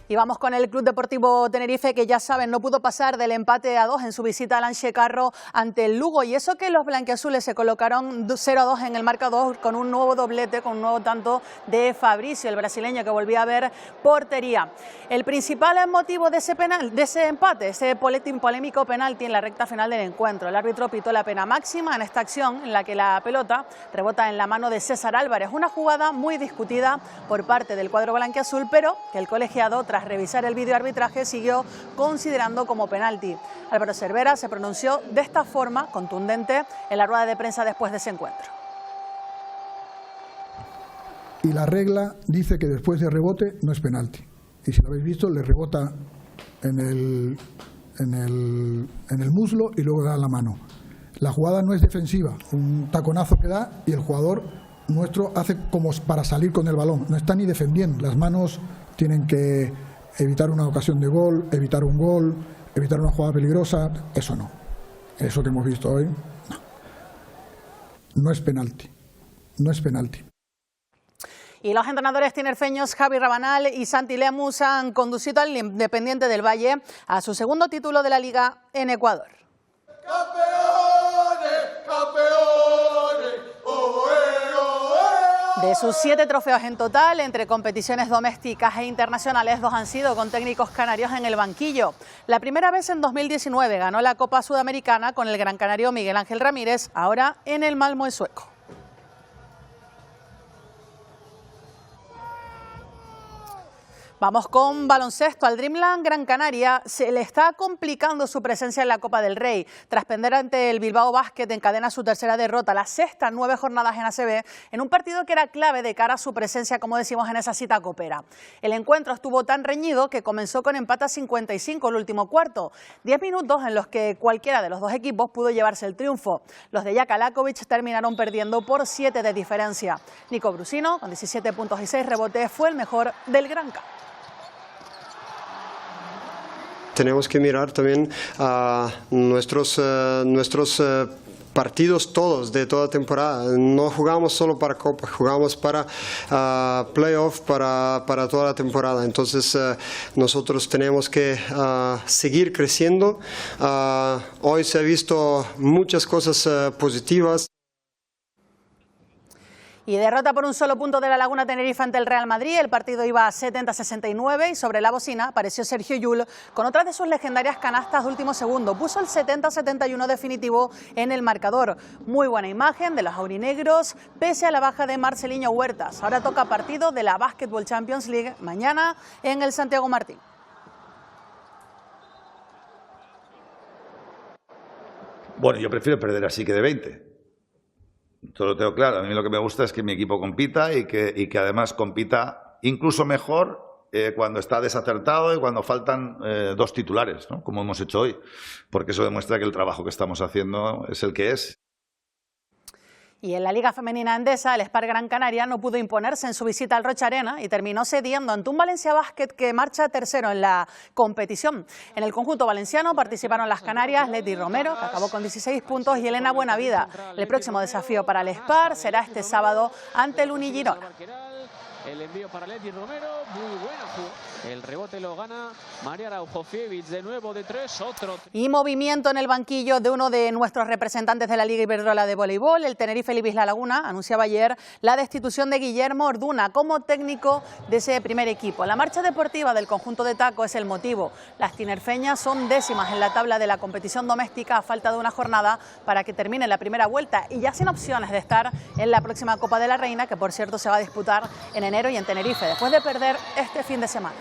Y vamos con el Club Deportivo Tenerife, que ya saben, no pudo pasar del empate a 2 en su visita al Anxe Carro ante el Lugo. Y eso que los blanquiazules se colocaron 0-2 en el marcador con un nuevo doblete, con un nuevo tanto de Fabricio, el brasileño, que volvía a ver portería. El principal motivo de ese empate, ese polémico penalti en la recta final del encuentro. El árbitro pitó la pena máxima en esta acción en la que la pelota rebota en la mano de César Álvarez. Una jugada muy discutida por parte del cuadro blanquiazul, pero que el colegiado, tras revisar el videoarbitraje, siguió considerando como penalti. Álvaro Cervera se pronunció de esta forma contundente en la rueda de prensa después de ese encuentro. Y la regla dice que después de rebote no es penalti. Y si lo habéis visto, le rebota en el muslo y luego da la mano. La jugada no es defensiva, un taconazo que da y el jugador nuestro hace como para salir con el balón. No está ni defendiendo. Las manos tienen que evitar una ocasión de gol, evitar un gol, evitar una jugada peligrosa. Eso no. Eso que hemos visto hoy, no. No es penalti. No es penalti. Y los entrenadores tinerfeños Javi Rabanal y Santi Lemus han conducido al Independiente del Valle a su segundo título de la Liga en Ecuador. ¡Campeones! ¡Campeones! De sus 7 trofeos en total, entre competiciones domésticas e internacionales, 2 han sido con técnicos canarios en el banquillo. La primera vez en 2019 ganó la Copa Sudamericana con el gran canario Miguel Ángel Ramírez, ahora en el Malmö sueco. Vamos con baloncesto. Al Dreamland Gran Canaria se le está complicando su presencia en la Copa del Rey. Tras perder ante el Bilbao Basket, encadena su tercera derrota, la sexta en 9 jornadas en ACB, en un partido que era clave de cara a su presencia, como decimos, en esa cita copera. El encuentro estuvo tan reñido que comenzó con empate a 55 el último cuarto. 10 minutos en los que cualquiera de los dos equipos pudo llevarse el triunfo. Los de Jaka Lakovic terminaron perdiendo por 7 de diferencia. Nico Brusino, con 17 puntos y 6 rebotes, fue el mejor del Gran K. Tenemos que mirar también a nuestros partidos todos de toda temporada. No jugamos solo para Copa, jugamos para playoff, para toda la temporada. Entonces nosotros tenemos que seguir creciendo. Hoy se ha visto muchas cosas positivas. Y derrota por un solo punto de la Laguna Tenerife ante el Real Madrid. El partido iba a 70-69 y sobre la bocina apareció Sergio Llull con otra de sus legendarias canastas de último segundo. Puso el 70-71 definitivo en el marcador. Muy buena imagen de los aurinegros pese a la baja de Marceliño Huertas. Ahora toca partido de la Basketball Champions League mañana en el Santiago Martín. Bueno, yo prefiero perder así que de 20. Todo lo tengo claro. A mí lo que me gusta es que mi equipo compita y que además compita incluso mejor cuando está desacertado y cuando faltan 2 titulares, ¿no? Como hemos hecho hoy, porque eso demuestra que el trabajo que estamos haciendo es el que es. Y en la Liga Femenina Endesa, el Spar Gran Canaria no pudo imponerse en su visita al Rocha Arena y terminó cediendo ante un Valencia Basket que marcha tercero en la competición. En el conjunto valenciano participaron las canarias Leti Romero, que acabó con 16 puntos, y Elena Buenavida. El próximo desafío para el Spar será este sábado ante el Uni Girona. El envío para Leti Romero, muy buena. El rebote lo gana María Araujofievich, de nuevo de 3, otro. Y movimiento en el banquillo de uno de nuestros representantes de la Liga Iberdrola de voleibol. El Tenerife Libis La Laguna anunciaba ayer la destitución de Guillermo Orduna como técnico de ese primer equipo. La marcha deportiva del conjunto de Taco es el motivo. Las tinerfeñas son décimas en la tabla de la competición doméstica a falta de una jornada para que termine la primera vuelta y ya sin opciones de estar en la próxima Copa de la Reina, que por cierto se va a disputar en enero y en Tenerife, después de perder este fin de semana.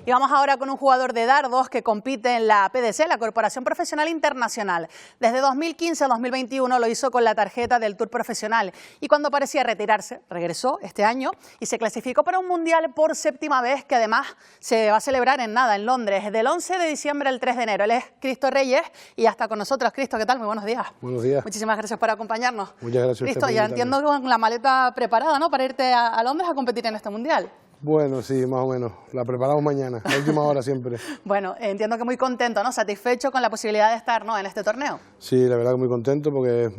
Y Y vamos ahora con un jugador de dardos que compite en la PDC, la Corporación Profesional Internacional. Desde 2015 a 2021 lo hizo con la tarjeta del Tour Profesional y cuando parecía retirarse, regresó este año y se clasificó para un mundial por 7ª vez, que además se va a celebrar en Londres, del 11 de diciembre al 3 de enero. Él es Cristo Reyes y ya está con nosotros. Cristo, ¿qué tal? Muy buenos días. Buenos días. Muchísimas gracias por acompañarnos. Muchas gracias. Cristo, ya entiendo con la maleta preparada, ¿no?, para irte a Londres a competir en este mundial. Bueno, sí, más o menos. La preparamos mañana, a última hora siempre. Bueno, entiendo que muy contento, ¿no? Satisfecho con la posibilidad de estar, ¿no?, en este torneo. Sí, la verdad que muy contento porque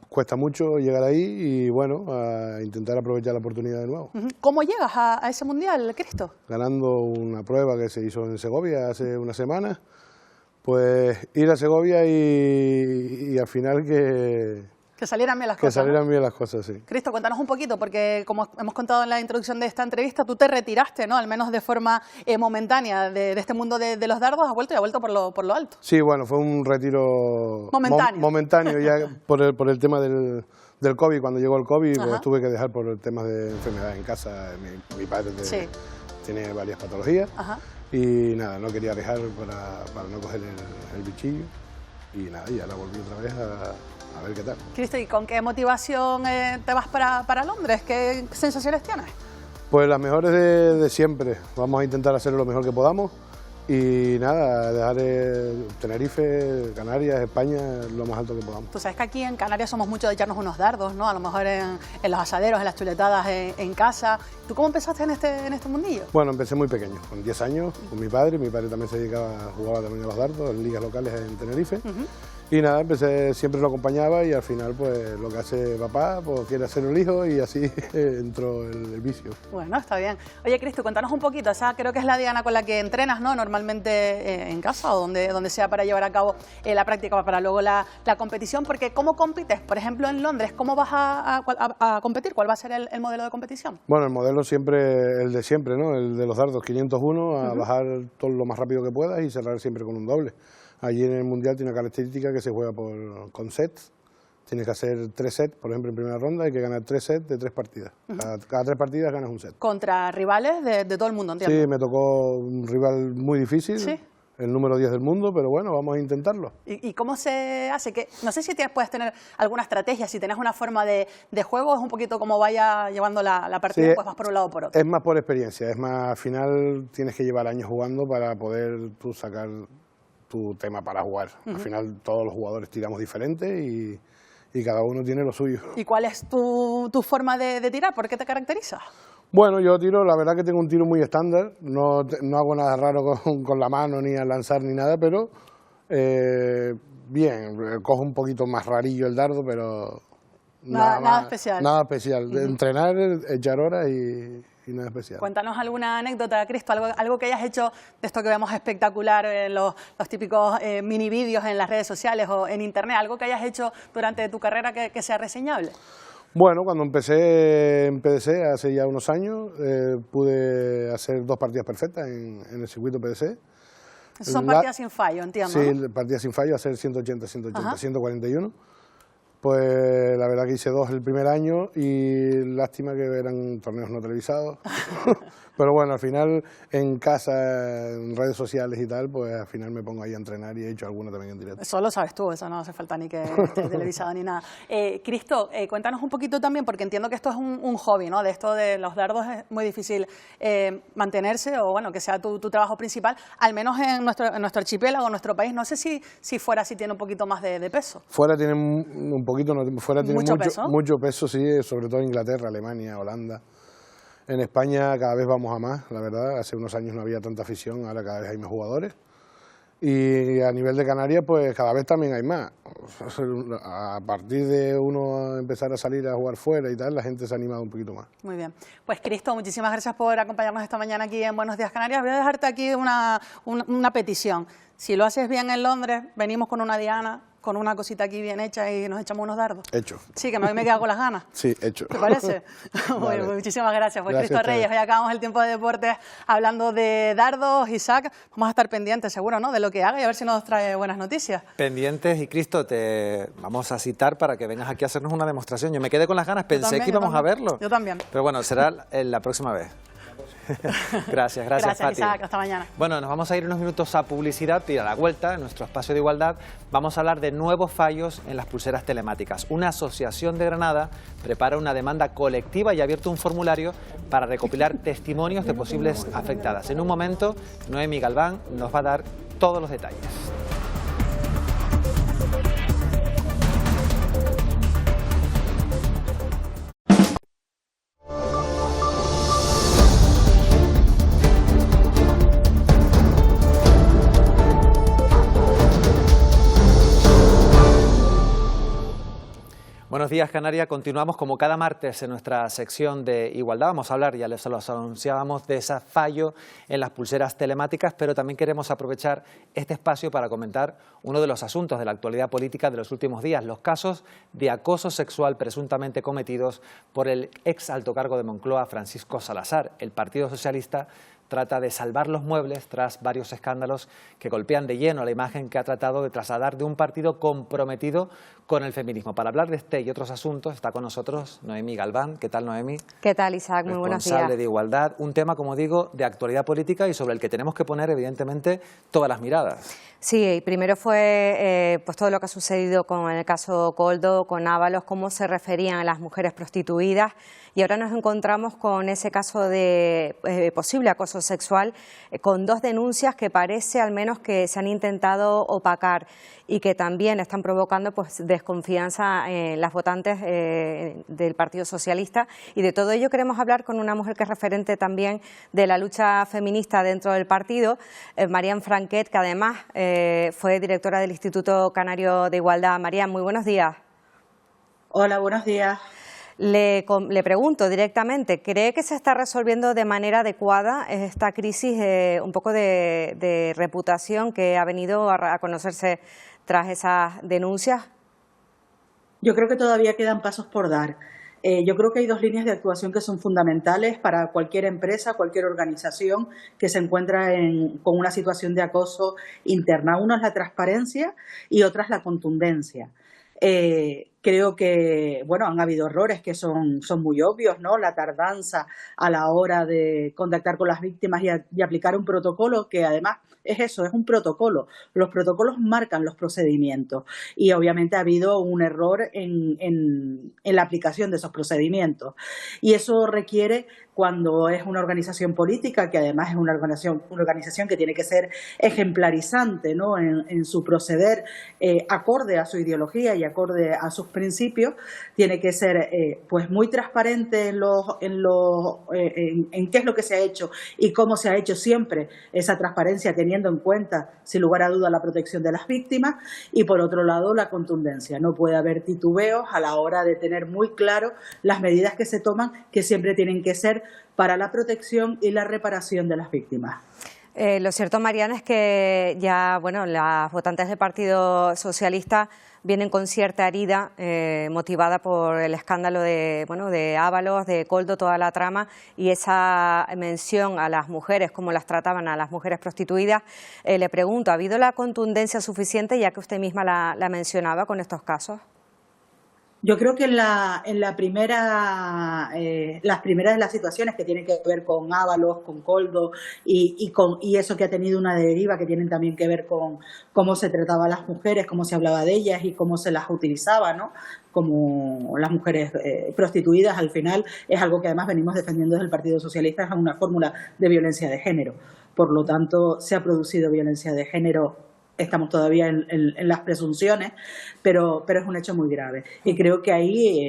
cuesta mucho llegar ahí y bueno, a intentar aprovechar la oportunidad de nuevo. ¿Cómo llegas a ese mundial, Cristo? Ganando una prueba que se hizo en Segovia hace una semana, pues ir a Segovia y al final que salieran bien las cosas. Que salieran bien las cosas, sí. Cristo, cuéntanos un poquito, porque como hemos contado en la introducción de esta entrevista, tú te retiraste, ¿no?, al menos de forma momentánea de este mundo de los dardos, has vuelto por lo alto. Sí, bueno, fue un retiro momentáneo ya por el tema del COVID. Cuando llegó el COVID, pues tuve que dejar por el tema de enfermedad en casa. Mi padre tiene varias patologías y nada, no quería dejar para no coger el bichillo y nada, y ahora volví otra vez a ver qué tal. Cristo, ¿y con qué motivación te vas para Londres? ¿Qué sensaciones tienes? Pues las mejores de siempre. Vamos a intentar hacer lo mejor que podamos y nada, dejar Tenerife, Canarias, España, lo más alto que podamos. Tú sabes que aquí en Canarias somos mucho de echarnos unos dardos, ¿no? A lo mejor en los asaderos, en las chuletadas en casa. ¿Tú cómo empezaste en este mundillo? Bueno, empecé muy pequeño, con 10 años, con mi padre. Mi padre también jugaba también a los dardos en ligas locales en Tenerife. Y nada, siempre lo acompañaba y al final pues lo que hace papá, pues quiere hacer el hijo y así entró el vicio. Bueno, está bien. Oye, Cristo, cuéntanos un poquito, esa creo que es la diana con la que entrenas, ¿no?, normalmente en casa o donde sea para llevar a cabo la práctica para luego la competición, porque ¿cómo compites? Por ejemplo, en Londres, ¿cómo vas a competir? ¿Cuál va a ser el modelo de competición? Bueno, el modelo siempre, el de siempre, ¿no?, el de los dardos 501, a bajar todo lo más rápido que puedas y cerrar siempre con un doble. Allí en el Mundial tiene una característica que se juega con sets. Tienes que hacer 3 sets, por ejemplo, en primera ronda hay que ganar 3 sets de 3 partidas. Cada 3 partidas ganas un set. Contra rivales de todo el mundo, ¿entiendes? Sí, me tocó un rival muy difícil, el número 10 del mundo, pero bueno, vamos a intentarlo. ¿Y cómo se hace? No sé si puedes tener alguna estrategia, si tenés una forma de juego, es un poquito como vaya llevando la partida, pues vas por un lado o por otro. Es más por experiencia, es más, al final tienes que llevar años jugando para poder tú sacar tu tema para jugar. Al final todos los jugadores tiramos diferente y cada uno tiene lo suyo. ¿Y cuál es tu forma de tirar? ¿Por qué te caracteriza? Bueno, yo tiro, la verdad que tengo un tiro muy estándar, no hago nada raro con la mano ni al lanzar ni nada, pero bien, cojo un poquito más rarillo el dardo, pero nada especial. Nada especial, entrenar, echar horas y nada especial. Cuéntanos alguna anécdota, Cristo, algo que hayas hecho de esto que vemos espectacular en los típicos mini vídeos en las redes sociales o en internet, algo que hayas hecho durante tu carrera que sea reseñable. Bueno, cuando empecé en PDC hace ya unos años, pude hacer 2 partidas perfectas en el circuito PDC. Son partidas sin fallo, entiendo. Sí, ¿no? partidas sin fallo, hacer 180, 141. Pues la verdad que hice 2 el primer año y lástima que eran torneos no televisados. Pero bueno, al final en casa, en redes sociales y tal, pues al final me pongo ahí a entrenar y he hecho alguna también en directo. Eso lo sabes tú, eso no hace falta ni que esté televisado ni nada. Cristo, cuéntanos un poquito también, porque entiendo que esto es un hobby, ¿no? De esto de los dardos es muy difícil mantenerse o bueno, que sea tu trabajo principal, al menos en nuestro archipiélago, en nuestro país. No sé si fuera así tiene un poquito más de peso. Fuera tiene un poquito, fuera tiene mucho peso, sí, sobre todo Inglaterra, Alemania, Holanda. En España cada vez vamos a más, la verdad. Hace unos años no había tanta afición, ahora cada vez hay más jugadores. Y a nivel de Canarias, pues cada vez también hay más. A partir de uno empezar a salir a jugar fuera y tal, la gente se ha animado un poquito más. Muy bien. Pues Cristo, muchísimas gracias por acompañarnos esta mañana aquí en Buenos Días Canarias. Voy a dejarte aquí una petición. Si lo haces bien en Londres, venimos con una diana, con una cosita aquí bien hecha y nos echamos unos dardos. Hecho. Sí, que me he quedado con las ganas. Sí, hecho. ¿Te parece? Bueno, pues muchísimas gracias. Pues Cristo Reyes, hoy acabamos el tiempo de deportes hablando de dardos. Isaac, vamos a estar pendientes seguro, ¿no?, de lo que haga y a ver si nos trae buenas noticias. Pendientes y Cristo, te vamos a citar para que vengas aquí a hacernos una demostración. Yo me quedé con las ganas, pensé que íbamos a verlo. Yo también. Pero bueno, será la próxima vez. Gracias, Fati. Isaac, hasta mañana. Bueno, nos vamos a ir unos minutos a publicidad y a la vuelta, en nuestro espacio de igualdad, vamos a hablar de nuevos fallos en las pulseras telemáticas. Una asociación de Granada prepara una demanda colectiva y ha abierto un formulario para recopilar testimonios de posibles afectadas. En un momento, Noemi Galván nos va a dar todos los detalles. Buenos días, Canarias. Continuamos como cada martes en nuestra sección de igualdad. Vamos a hablar, ya les los anunciábamos, de ese fallo en las pulseras telemáticas, pero también queremos aprovechar este espacio para comentar uno de los asuntos de la actualidad política de los últimos días, los casos de acoso sexual presuntamente cometidos por el ex alto cargo de Moncloa, Francisco Salazar. El Partido Socialista trata de salvar los muebles tras varios escándalos que golpean de lleno la imagen que ha tratado de trasladar de un partido comprometido con el feminismo. Para hablar de este y otros asuntos está con nosotros Noemi Galván. ¿Qué tal, Noemi? ¿Qué tal, Isaac? Muy buenos días. Responsable de igualdad. Un tema, como digo, de actualidad política y sobre el que tenemos que poner, evidentemente, todas las miradas. Sí, primero fue pues todo lo que ha sucedido con el caso Koldo, con Ábalos, cómo se referían a las mujeres prostituidas, y ahora nos encontramos con ese caso de posible acoso sexual con dos denuncias que parece al menos que se han intentado opacar y que también están provocando pues desconfianza en las votantes del Partido Socialista. Y de todo ello queremos hablar con una mujer que es referente también de la lucha feminista dentro del partido, Marian Franquet, que además fue directora del Instituto Canario de Igualdad. Marian, muy buenos días. Hola, buenos días. Le pregunto directamente, ¿cree que se está resolviendo de manera adecuada esta crisis un poco de reputación que ha venido a conocerse tras esas denuncias? Yo creo que todavía quedan pasos por dar. Yo creo que hay dos líneas de actuación que son fundamentales para cualquier empresa, cualquier organización que se encuentra con una situación de acoso interna. Una es la transparencia y otra es la contundencia. Creo que, bueno, han habido errores que son muy obvios, ¿no? La tardanza a la hora de contactar con las víctimas y aplicar un protocolo que además es eso, es un protocolo. Los protocolos marcan los procedimientos y obviamente ha habido un error en la aplicación de esos procedimientos. Y eso requiere, cuando es una organización política, que además es una organización que tiene que ser ejemplarizante, ¿no? en su proceder, acorde a su ideología y acorde a sus principios, tiene que ser pues muy transparente en qué es lo que se ha hecho y cómo se ha hecho, siempre esa transparencia teniendo en cuenta, sin lugar a duda, la protección de las víctimas, y por otro lado la contundencia. No puede haber titubeos a la hora de tener muy claro las medidas que se toman, que siempre tienen que ser para la protección y la reparación de las víctimas. Lo cierto, Mariana, es que ya, bueno, las votantes del Partido Socialista vienen con cierta herida motivada por el escándalo de Ábalos, de Koldo, toda la trama, y esa mención a las mujeres, cómo las trataban a las mujeres prostituidas. Le pregunto, ¿ha habido la contundencia suficiente, ya que usted misma la mencionaba con estos casos? Yo creo que las primeras de las situaciones que tienen que ver con Ábalos, con Koldo y eso que ha tenido una deriva, que tienen también que ver con cómo se trataba a las mujeres, cómo se hablaba de ellas y cómo se las utilizaba, ¿no? Como las mujeres prostituidas, al final es algo que además venimos defendiendo desde el Partido Socialista, es una fórmula de violencia de género. Por lo tanto, se ha producido violencia de género. Estamos todavía en las presunciones, pero es un hecho muy grave. Y creo que ahí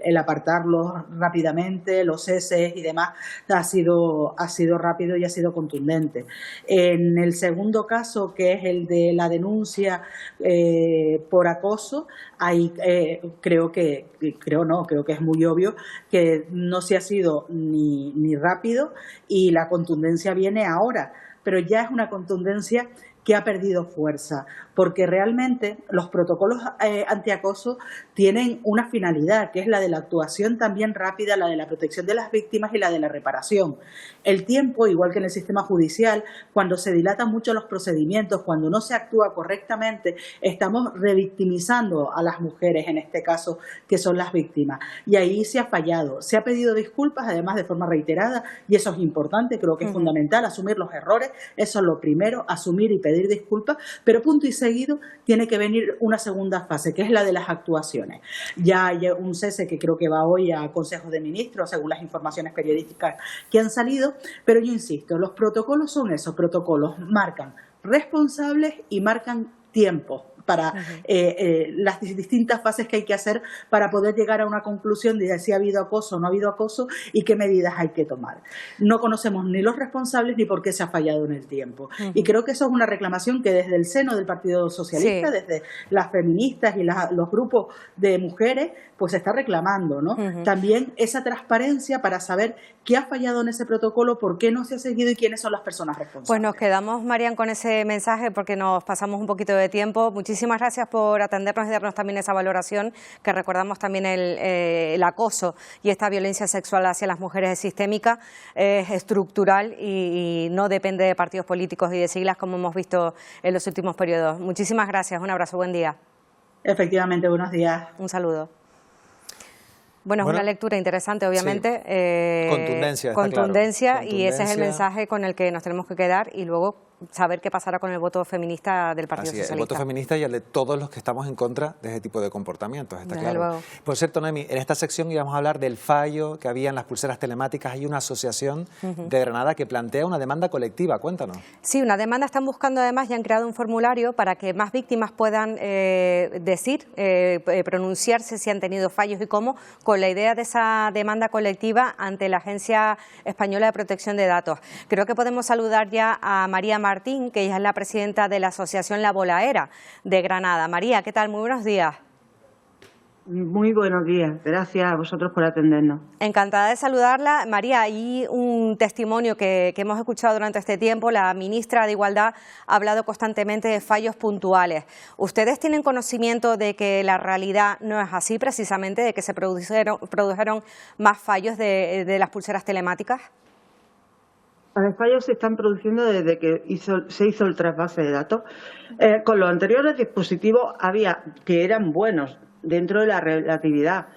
el apartarlos rápidamente, los ceses y demás, ha sido rápido y ha sido contundente. En el segundo caso, que es el de la denuncia por acoso, ahí creo que es muy obvio que no se ha sido ni rápido, y la contundencia viene ahora, pero ya es una contundencia que ha perdido fuerza, porque realmente los protocolos antiacoso tienen una finalidad, que es la de la actuación también rápida, la de la protección de las víctimas y la de la reparación. El tiempo, igual que en el sistema judicial, cuando se dilatan mucho los procedimientos, cuando no se actúa correctamente, estamos revictimizando a las mujeres, en este caso, que son las víctimas. Y ahí se ha fallado. Se ha pedido disculpas, además de forma reiterada, y eso es importante, creo que es fundamental, asumir los errores, eso es lo primero, asumir y pedir disculpas, pero punto y seguido tiene que venir una segunda fase, que es la de las actuaciones. Ya hay un cese que creo que va hoy a Consejo de Ministros, según las informaciones periodísticas que han salido, pero yo insisto, los protocolos son esos protocolos, marcan responsables y marcan tiempo para las distintas fases que hay que hacer para poder llegar a una conclusión de si ha habido acoso o no ha habido acoso y qué medidas hay que tomar. No conocemos ni los responsables ni por qué se ha fallado en el tiempo. Y creo que eso es una reclamación que desde el seno del Partido Socialista, desde las feministas y los grupos de mujeres, pues se está reclamando, ¿no? También esa transparencia para saber qué ha fallado en ese protocolo, por qué no se ha seguido y quiénes son las personas responsables. Pues nos quedamos, Marian, con ese mensaje porque nos pasamos un poquito de tiempo. Muchísimas gracias por atendernos y darnos también esa valoración, que recordamos también el acoso y esta violencia sexual hacia las mujeres es sistémica, es estructural y no depende de partidos políticos y de siglas como hemos visto en los últimos periodos. Muchísimas gracias, un abrazo, buen día. Efectivamente, buenos días. Un saludo. Bueno, es una lectura interesante, obviamente. Sí. Contundencia, Contundencia, y ese es el mensaje con el que nos tenemos que quedar y luego saber qué pasará con el voto feminista del Partido Socialista. El voto feminista y el de todos los que estamos en contra de ese tipo de comportamientos, está claro. Luego. Por cierto, Noemi, en esta sección íbamos a hablar del fallo que había en las pulseras telemáticas. Hay una asociación de Granada que plantea una demanda colectiva. Cuéntanos. Sí, una demanda. Están buscando además y han creado un formulario para que más víctimas puedan pronunciarse si han tenido fallos y cómo, con la idea de esa demanda colectiva ante la Agencia Española de Protección de Datos. Creo que podemos saludar ya a María Martín, que ella es la presidenta de la Asociación La Bolaera de Granada. María, ¿qué tal? Muy buenos días. Muy buenos días. Gracias a vosotros por atendernos. Encantada de saludarla. María, hay un testimonio que hemos escuchado durante este tiempo. La ministra de Igualdad ha hablado constantemente de fallos puntuales. ¿Ustedes tienen conocimiento de que la realidad no es así, precisamente, de que se produjeron más fallos de las pulseras telemáticas? Los fallos se están produciendo desde que se hizo el trasvase de datos. Con los anteriores dispositivos que eran buenos dentro de la relatividad.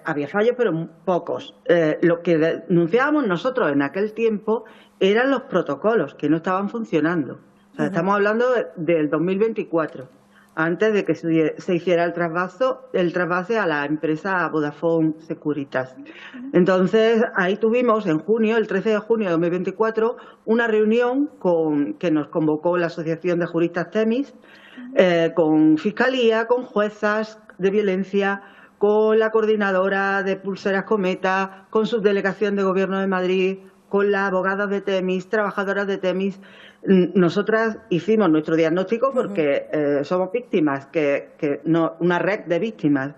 Había fallos, pero pocos. Lo que denunciábamos nosotros en aquel tiempo eran los protocolos que no estaban funcionando. O sea, estamos hablando del 2024, antes de que se hiciera el trasvase a la empresa Vodafone Securitas. Entonces, ahí tuvimos en junio, el 13 de junio de 2024, una reunión que nos convocó la Asociación de Juristas Temis, con Fiscalía, con juezas de violencia, con la coordinadora de Pulseras Cometa, con subdelegación de Gobierno de Madrid, con las abogadas de Temis, trabajadoras de Temis. Nosotras hicimos nuestro diagnóstico porque somos víctimas, una red de víctimas,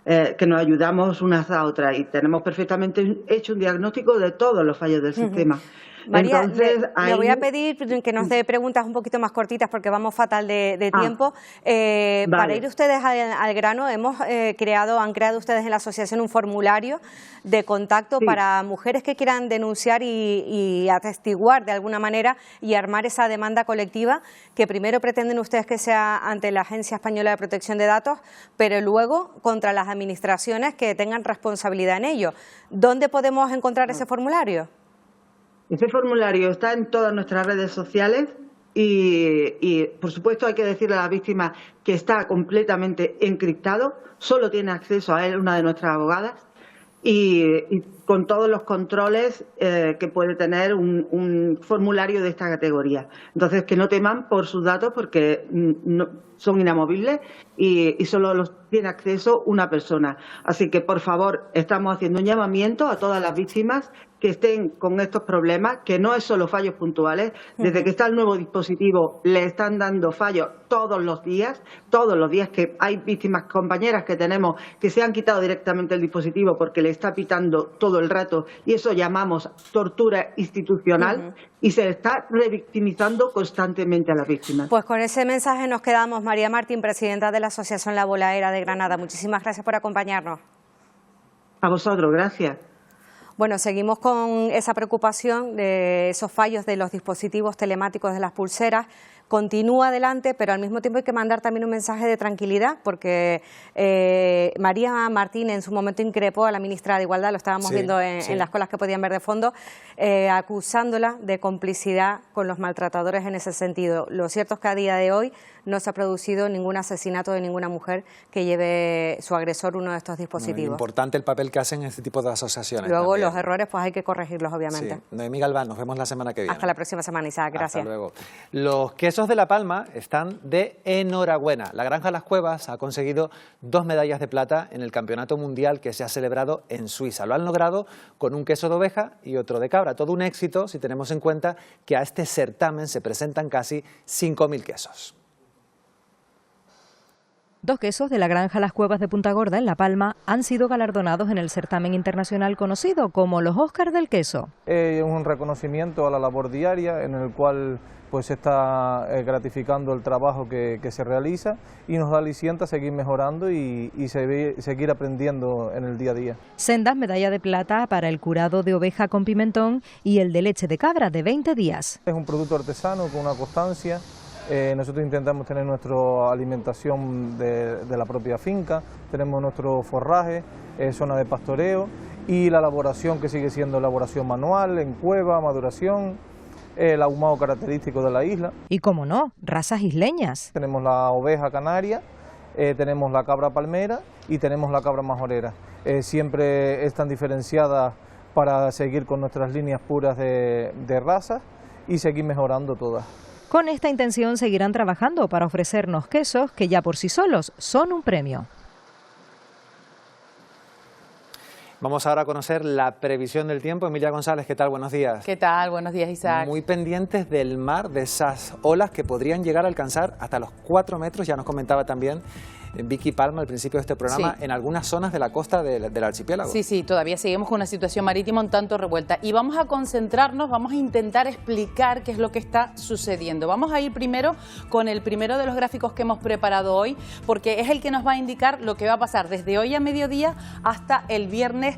que nos ayudamos unas a otras y tenemos perfectamente hecho un diagnóstico de todos los fallos del sistema. María, entonces, le voy a pedir que nos dé preguntas un poquito más cortitas porque vamos fatal de tiempo. Vale. Para ir ustedes al grano, han creado ustedes en la asociación un formulario de contacto para mujeres que quieran denunciar y atestiguar de alguna manera y armar esa demanda colectiva que primero pretenden ustedes que sea ante la Agencia Española de Protección de Datos, pero luego contra las administraciones que tengan responsabilidad en ello. ¿Dónde podemos encontrar ese formulario? Ese formulario está en todas nuestras redes sociales y, por supuesto, hay que decirle a la víctima que está completamente encriptado, solo tiene acceso a él una de nuestras abogadas y con todos los controles que puede tener un formulario de esta categoría. Entonces, que no teman por sus datos porque son inamovibles y solo los tiene acceso una persona. Así que, por favor, estamos haciendo un llamamiento a todas las víctimas que estén con estos problemas, que no es solo fallos puntuales. Desde que está el nuevo dispositivo le están dando fallos todos los días, que hay víctimas, compañeras que tenemos que se han quitado directamente el dispositivo porque le está pitando todo el rato, y eso llamamos tortura institucional, y se está revictimizando constantemente a las víctimas. Pues con ese mensaje nos quedamos. María Martín, presidenta de la Asociación La Bolaera de Granada, muchísimas gracias por acompañarnos. A vosotros, gracias. Bueno, seguimos con esa preocupación de esos fallos de los dispositivos telemáticos de las pulseras. Continúa adelante, pero al mismo tiempo hay que mandar también un mensaje de tranquilidad, porque María Martín en su momento increpó a la ministra de Igualdad, lo estábamos viendo en las colas que podían ver de fondo, acusándola de complicidad con los maltratadores en ese sentido. Lo cierto es que a día de hoy no se ha producido ningún asesinato de ninguna mujer que lleve su agresor uno de estos dispositivos. Importante el papel que hacen este tipo de asociaciones. Luego los errores pues hay que corregirlos, obviamente. Sí. Noemí Galván, nos vemos la semana que viene. Hasta la próxima semana, Isaac. Gracias. Hasta luego. Los quesos de La Palma están de enhorabuena. La Granja Las Cuevas ha conseguido 2 medallas de plata en el Campeonato Mundial que se ha celebrado en Suiza. Lo han logrado con un queso de oveja y otro de cabra. Todo un éxito si tenemos en cuenta que a este certamen se presentan casi 5.000 quesos. 2 quesos de la Granja Las Cuevas de Punta Gorda, en La Palma, han sido galardonados en el certamen internacional conocido como los Óscar del Queso. Es un reconocimiento a la labor diaria en el cual pues se está gratificando el trabajo que se realiza y nos da aliciente a seguir mejorando y seguir aprendiendo en el día a día. Sendas medalla de plata para el curado de oveja con pimentón y el de leche de cabra de 20 días. Es un producto artesano con una constancia. Nosotros intentamos tener nuestra alimentación de la propia finca, tenemos nuestro forraje, zona de pastoreo y la elaboración que sigue siendo elaboración manual, en cueva, maduración, el ahumado característico de la isla. Y cómo no, razas isleñas. Tenemos la oveja canaria, tenemos la cabra palmera y tenemos la cabra majorera. Siempre están diferenciadas para seguir con nuestras líneas puras de razas y seguir mejorando todas. Con esta intención seguirán trabajando para ofrecernos quesos que ya por sí solos son un premio. Vamos ahora a conocer la previsión del tiempo. Emilia González, ¿qué tal? Buenos días. ¿Qué tal? Buenos días, Isaac. Muy pendientes del mar, de esas olas que podrían llegar a alcanzar hasta los 4 metros, ya nos comentaba también Vicky Palma al principio de este programa, en algunas zonas de la costa del archipiélago. Sí, todavía seguimos con una situación marítima un tanto revuelta y vamos a concentrarnos, vamos a intentar explicar qué es lo que está sucediendo. Vamos a ir primero con el primero de los gráficos que hemos preparado hoy, porque es el que nos va a indicar lo que va a pasar desde hoy a mediodía hasta el viernes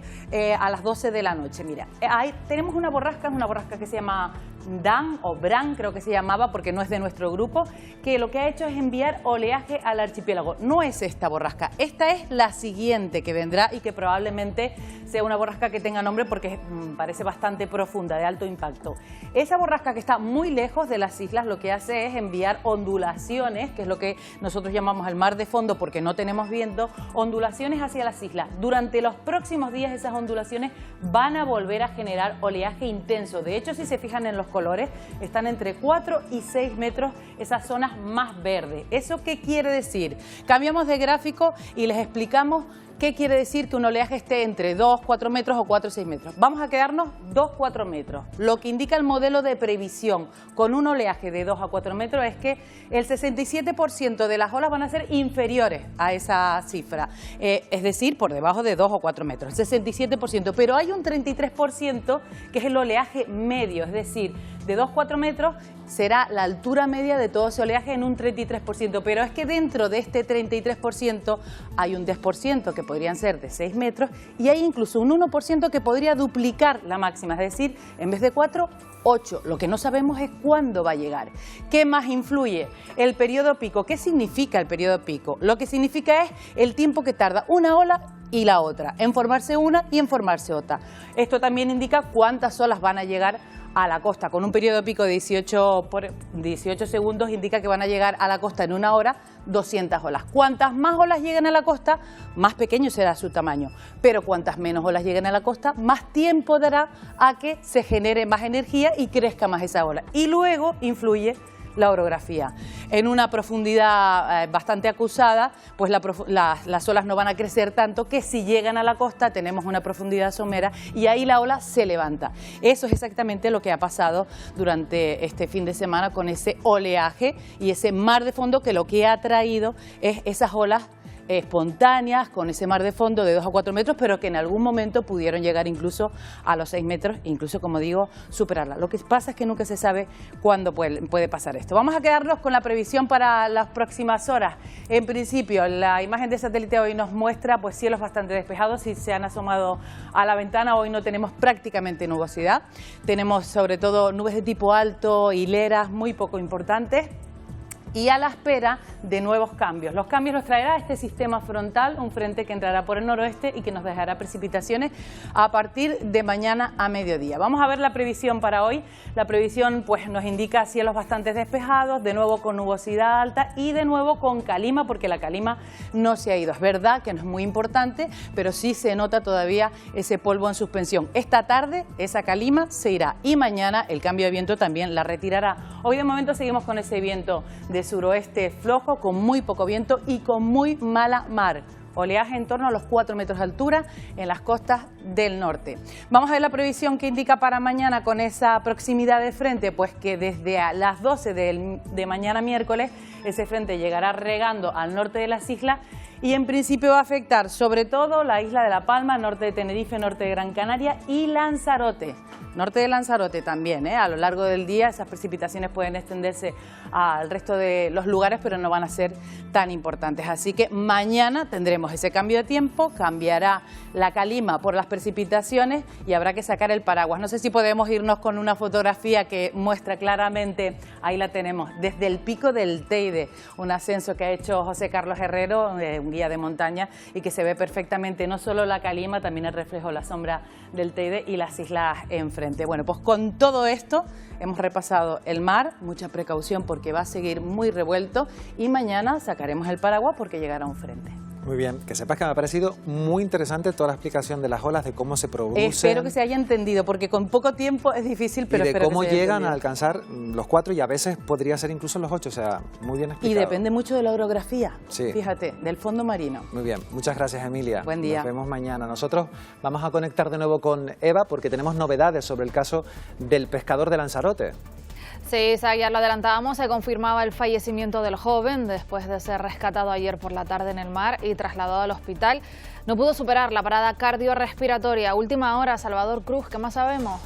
a las 12 de la noche. Mira, ahí tenemos una borrasca que se llama Dan o Bran, creo que se llamaba, porque no es de nuestro grupo, que lo que ha hecho es enviar oleaje al archipiélago. No es esta borrasca, esta es la siguiente que vendrá y que probablemente sea una borrasca que tenga nombre porque parece bastante profunda, de alto impacto. Esa borrasca que está muy lejos de las islas lo que hace es enviar ondulaciones, que es lo que nosotros llamamos el mar de fondo porque no tenemos viento, ondulaciones hacia las islas. Durante los próximos días esas ondulaciones van a volver a generar oleaje intenso. De hecho, si se fijan en los colores, están entre 4 y 6 metros esas zonas más verdes. ¿Eso qué quiere decir? Cambiamos de gráfico y les explicamos qué quiere decir que un oleaje esté entre 2, 4 metros o 4, 6 metros. Vamos a quedarnos 2, 4 metros. Lo que indica el modelo de previsión con un oleaje de 2 a 4 metros es que el 67% de las olas van a ser inferiores a esa cifra, es decir, por debajo de 2 o 4 metros, el 67%, pero hay un 33% que es el oleaje medio, es decir, de 2 a 4 metros será la altura media de todo ese oleaje en un 33%, pero es que dentro de este 33% hay un 10% que podrían ser de 6 metros y hay incluso un 1% que podría duplicar la máxima, es decir, en vez de 4, 8. Lo que no sabemos es cuándo va a llegar. ¿Qué más influye? El periodo pico. ¿Qué significa el periodo pico? Lo que significa es el tiempo que tarda una ola y la otra, en formarse una y en formarse otra. Esto también indica cuántas olas van a llegar a la costa. Con un periodo pico de 18 segundos indica que van a llegar a la costa en una hora 200 olas. Cuantas más olas lleguen a la costa, más pequeño será su tamaño. Pero cuantas menos olas lleguen a la costa, más tiempo dará a que se genere más energía y crezca más esa ola. Y luego influye la orografía. En una profundidad bastante acusada, pues las olas no van a crecer tanto, que si llegan a la costa tenemos una profundidad somera y ahí la ola se levanta. Eso es exactamente lo que ha pasado durante este fin de semana con ese oleaje y ese mar de fondo, que lo que ha traído es esas olas espontáneas con ese mar de fondo de 2 a 4 metros, pero que en algún momento pudieron llegar incluso a los 6 metros, incluso, como digo, superarla. Lo que pasa es que nunca se sabe cuándo puede pasar esto. Vamos a quedarnos con la previsión para las próximas horas. En principio, la imagen de satélite hoy nos muestra pues cielos bastante despejados. Si se han asomado a la ventana, hoy no tenemos prácticamente nubosidad. Tenemos sobre todo nubes de tipo alto, hileras muy poco importantes, y a la espera de nuevos cambios. Los cambios los traerá este sistema frontal, un frente que entrará por el noroeste y que nos dejará precipitaciones a partir de mañana a mediodía. Vamos a ver la previsión para hoy. La previsión pues nos indica cielos bastante despejados, de nuevo con nubosidad alta y de nuevo con calima, porque la calima no se ha ido. Es verdad que no es muy importante, pero sí se nota todavía ese polvo en suspensión. Esta tarde esa calima se irá y mañana el cambio de viento también la retirará. Hoy de momento seguimos con ese viento de suroeste flojo, con muy poco viento y con muy mala mar. Oleaje en torno a los 4 metros de altura en las costas del norte. Vamos a ver la previsión que indica para mañana con esa proximidad de frente, pues que desde a las 12 de mañana miércoles ese frente llegará regando al norte de las islas y en principio va a afectar sobre todo la isla de La Palma, norte de Tenerife, norte de Gran Canaria y Lanzarote. Norte de Lanzarote también, a lo largo del día esas precipitaciones pueden extenderse al resto de los lugares, pero no van a ser tan importantes. Así que mañana tendremos ese cambio de tiempo, cambiará la calima por las precipitaciones y habrá que sacar el paraguas. No sé si podemos irnos con una fotografía que muestra claramente, ahí la tenemos, desde el pico del Teide, un ascenso que ha hecho José Carlos Herrero, un guía de montaña, y que se ve perfectamente no solo la calima, también el reflejo, la sombra del Teide y las islas enfrente. Bueno, pues con todo esto hemos repasado el mar, mucha precaución porque va a seguir muy revuelto y mañana sacaremos el paraguas porque llegará un frente. Muy bien, que sepas que me ha parecido muy interesante toda la explicación de las olas, de cómo se producen. Espero que se haya entendido, porque con poco tiempo es difícil, pero y de espero cómo que se haya llegan entendido. a alcanzar los 4 y a veces podría ser incluso los 8, o sea, muy bien explicado. Y depende mucho de la orografía, sí. Fíjate, del fondo marino. Muy bien, muchas gracias, Emilia. Buen día. Nos vemos mañana. Nosotros vamos a conectar de nuevo con Eva porque tenemos novedades sobre el caso del pescador de Lanzarote. Sí, ya lo adelantábamos, se confirmaba el fallecimiento del joven después de ser rescatado ayer por la tarde en el mar y trasladado al hospital. No pudo superar la parada cardiorrespiratoria. Última hora, Salvador Cruz, ¿qué más sabemos?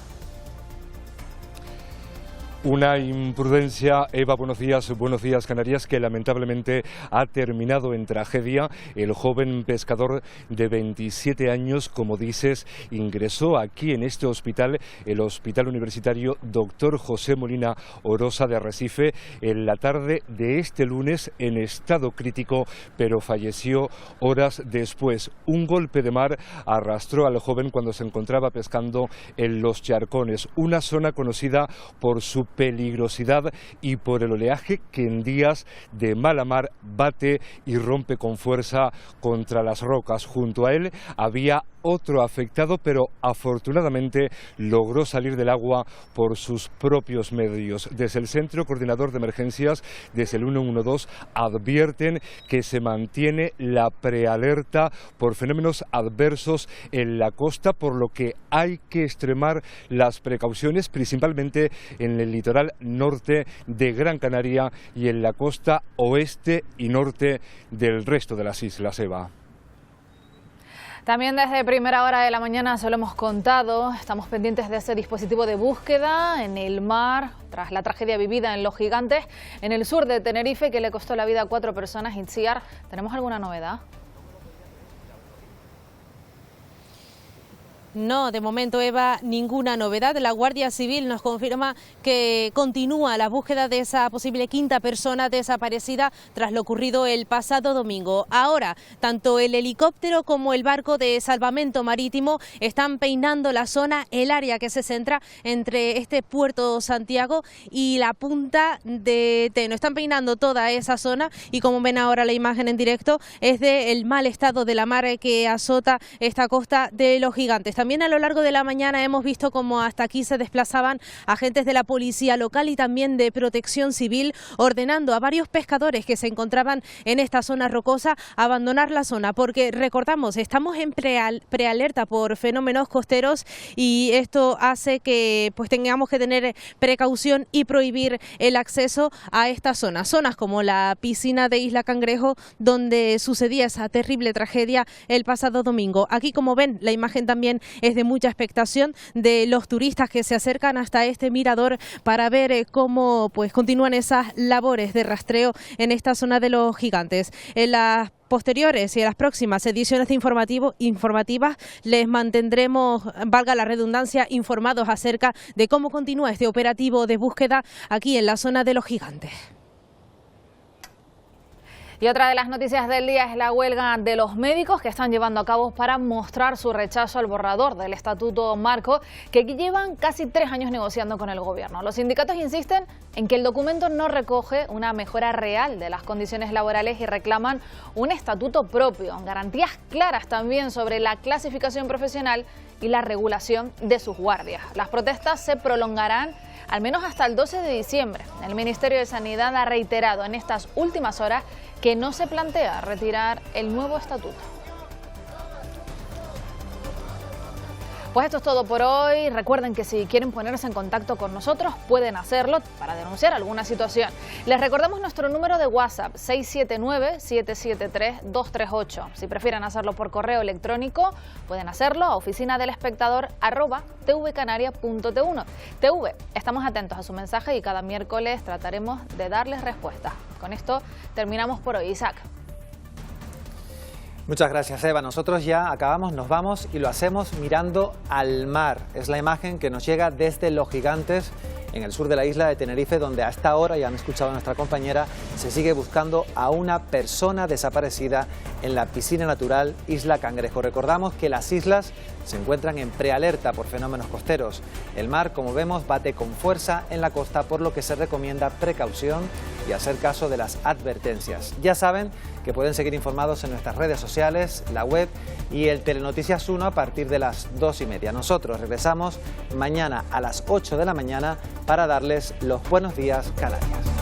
Una imprudencia, Eva, buenos días Canarias, que lamentablemente ha terminado en tragedia. El joven pescador de 27 años, como dices, ingresó aquí en este hospital, el Hospital Universitario Dr. José Molina Orosa de Arrecife, en la tarde de este lunes en estado crítico, pero falleció horas después. Un golpe de mar arrastró al joven cuando se encontraba pescando en Los Charcones, una zona conocida por su peligrosidad y por el oleaje que en días de mala mar bate y rompe con fuerza contra las rocas. Junto a él había otro afectado, pero afortunadamente logró salir del agua por sus propios medios. Desde el Centro Coordinador de Emergencias, desde el 112, advierten que se mantiene la prealerta por fenómenos adversos en la costa, por lo que hay que extremar las precauciones, principalmente en el litoral norte de Gran Canaria y en la costa oeste y norte del resto de las islas, Eva. También desde primera hora de la mañana se lo hemos contado, estamos pendientes de ese dispositivo de búsqueda en el mar tras la tragedia vivida en Los Gigantes, en el sur de Tenerife, que le costó la vida a 4 personas. Itziar, ¿tenemos alguna novedad? No, de momento, Eva, ninguna novedad. La Guardia Civil nos confirma que continúa la búsqueda de esa posible 5ª persona desaparecida tras lo ocurrido el pasado domingo. Ahora, tanto el helicóptero como el barco de salvamento marítimo están peinando la zona, el área que se centra entre este puerto Santiago y la punta de Teno. Están peinando toda esa zona y, como ven ahora la imagen en directo, es del mal estado de la mar que azota esta costa de Los Gigantes. También a lo largo de la mañana hemos visto cómo hasta aquí se desplazaban agentes de la policía local y también de Protección Civil, ordenando a varios pescadores que se encontraban en esta zona rocosa a abandonar la zona, porque recordamos, estamos en prealerta por fenómenos costeros y esto hace que pues tengamos que tener precaución y prohibir el acceso a estas zonas como la piscina de Isla Cangrejo, donde sucedía esa terrible tragedia el pasado domingo. Aquí, como ven, la imagen también es de mucha expectación de los turistas que se acercan hasta este mirador para ver cómo pues continúan esas labores de rastreo en esta zona de los gigantes. En las posteriores y en las próximas ediciones de informativas les mantendremos, valga la redundancia, informados acerca de cómo continúa este operativo de búsqueda aquí en la zona de los gigantes. Y otra de las noticias del día es la huelga de los médicos que están llevando a cabo para mostrar su rechazo al borrador del Estatuto Marco que llevan casi 3 años negociando con el gobierno. Los sindicatos insisten en que el documento no recoge una mejora real de las condiciones laborales y reclaman un estatuto propio, garantías claras también sobre la clasificación profesional y la regulación de sus guardias. Las protestas se prolongarán al menos hasta el 12 de diciembre. El Ministerio de Sanidad ha reiterado en estas últimas horas que no se plantea retirar el nuevo estatuto. Pues esto es todo por hoy. Recuerden que si quieren ponerse en contacto con nosotros pueden hacerlo para denunciar alguna situación. Les recordamos nuestro número de WhatsApp 679-773-238. Si prefieren hacerlo por correo electrónico pueden hacerlo a oficinadelespectador@tvcanaria.t1. TV, estamos atentos a su mensaje y cada miércoles trataremos de darles respuesta. Con esto terminamos por hoy. Isaac. Muchas gracias, Eva. Nosotros ya acabamos, nos vamos y lo hacemos mirando al mar. Es la imagen que nos llega desde Los Gigantes, en el sur de la isla de Tenerife, donde a esta hora, ya han escuchado a nuestra compañera, se sigue buscando a una persona desaparecida en la piscina natural Isla Cangrejo. Recordamos que las islas se encuentran en prealerta por fenómenos costeros. El mar, como vemos, bate con fuerza en la costa, por lo que se recomienda precaución y hacer caso de las advertencias. Ya saben que pueden seguir informados en nuestras redes sociales, la web y el Telenoticias 1 a partir de las 2:30. Nosotros regresamos mañana a las 8 de la mañana para darles los buenos días Canarias.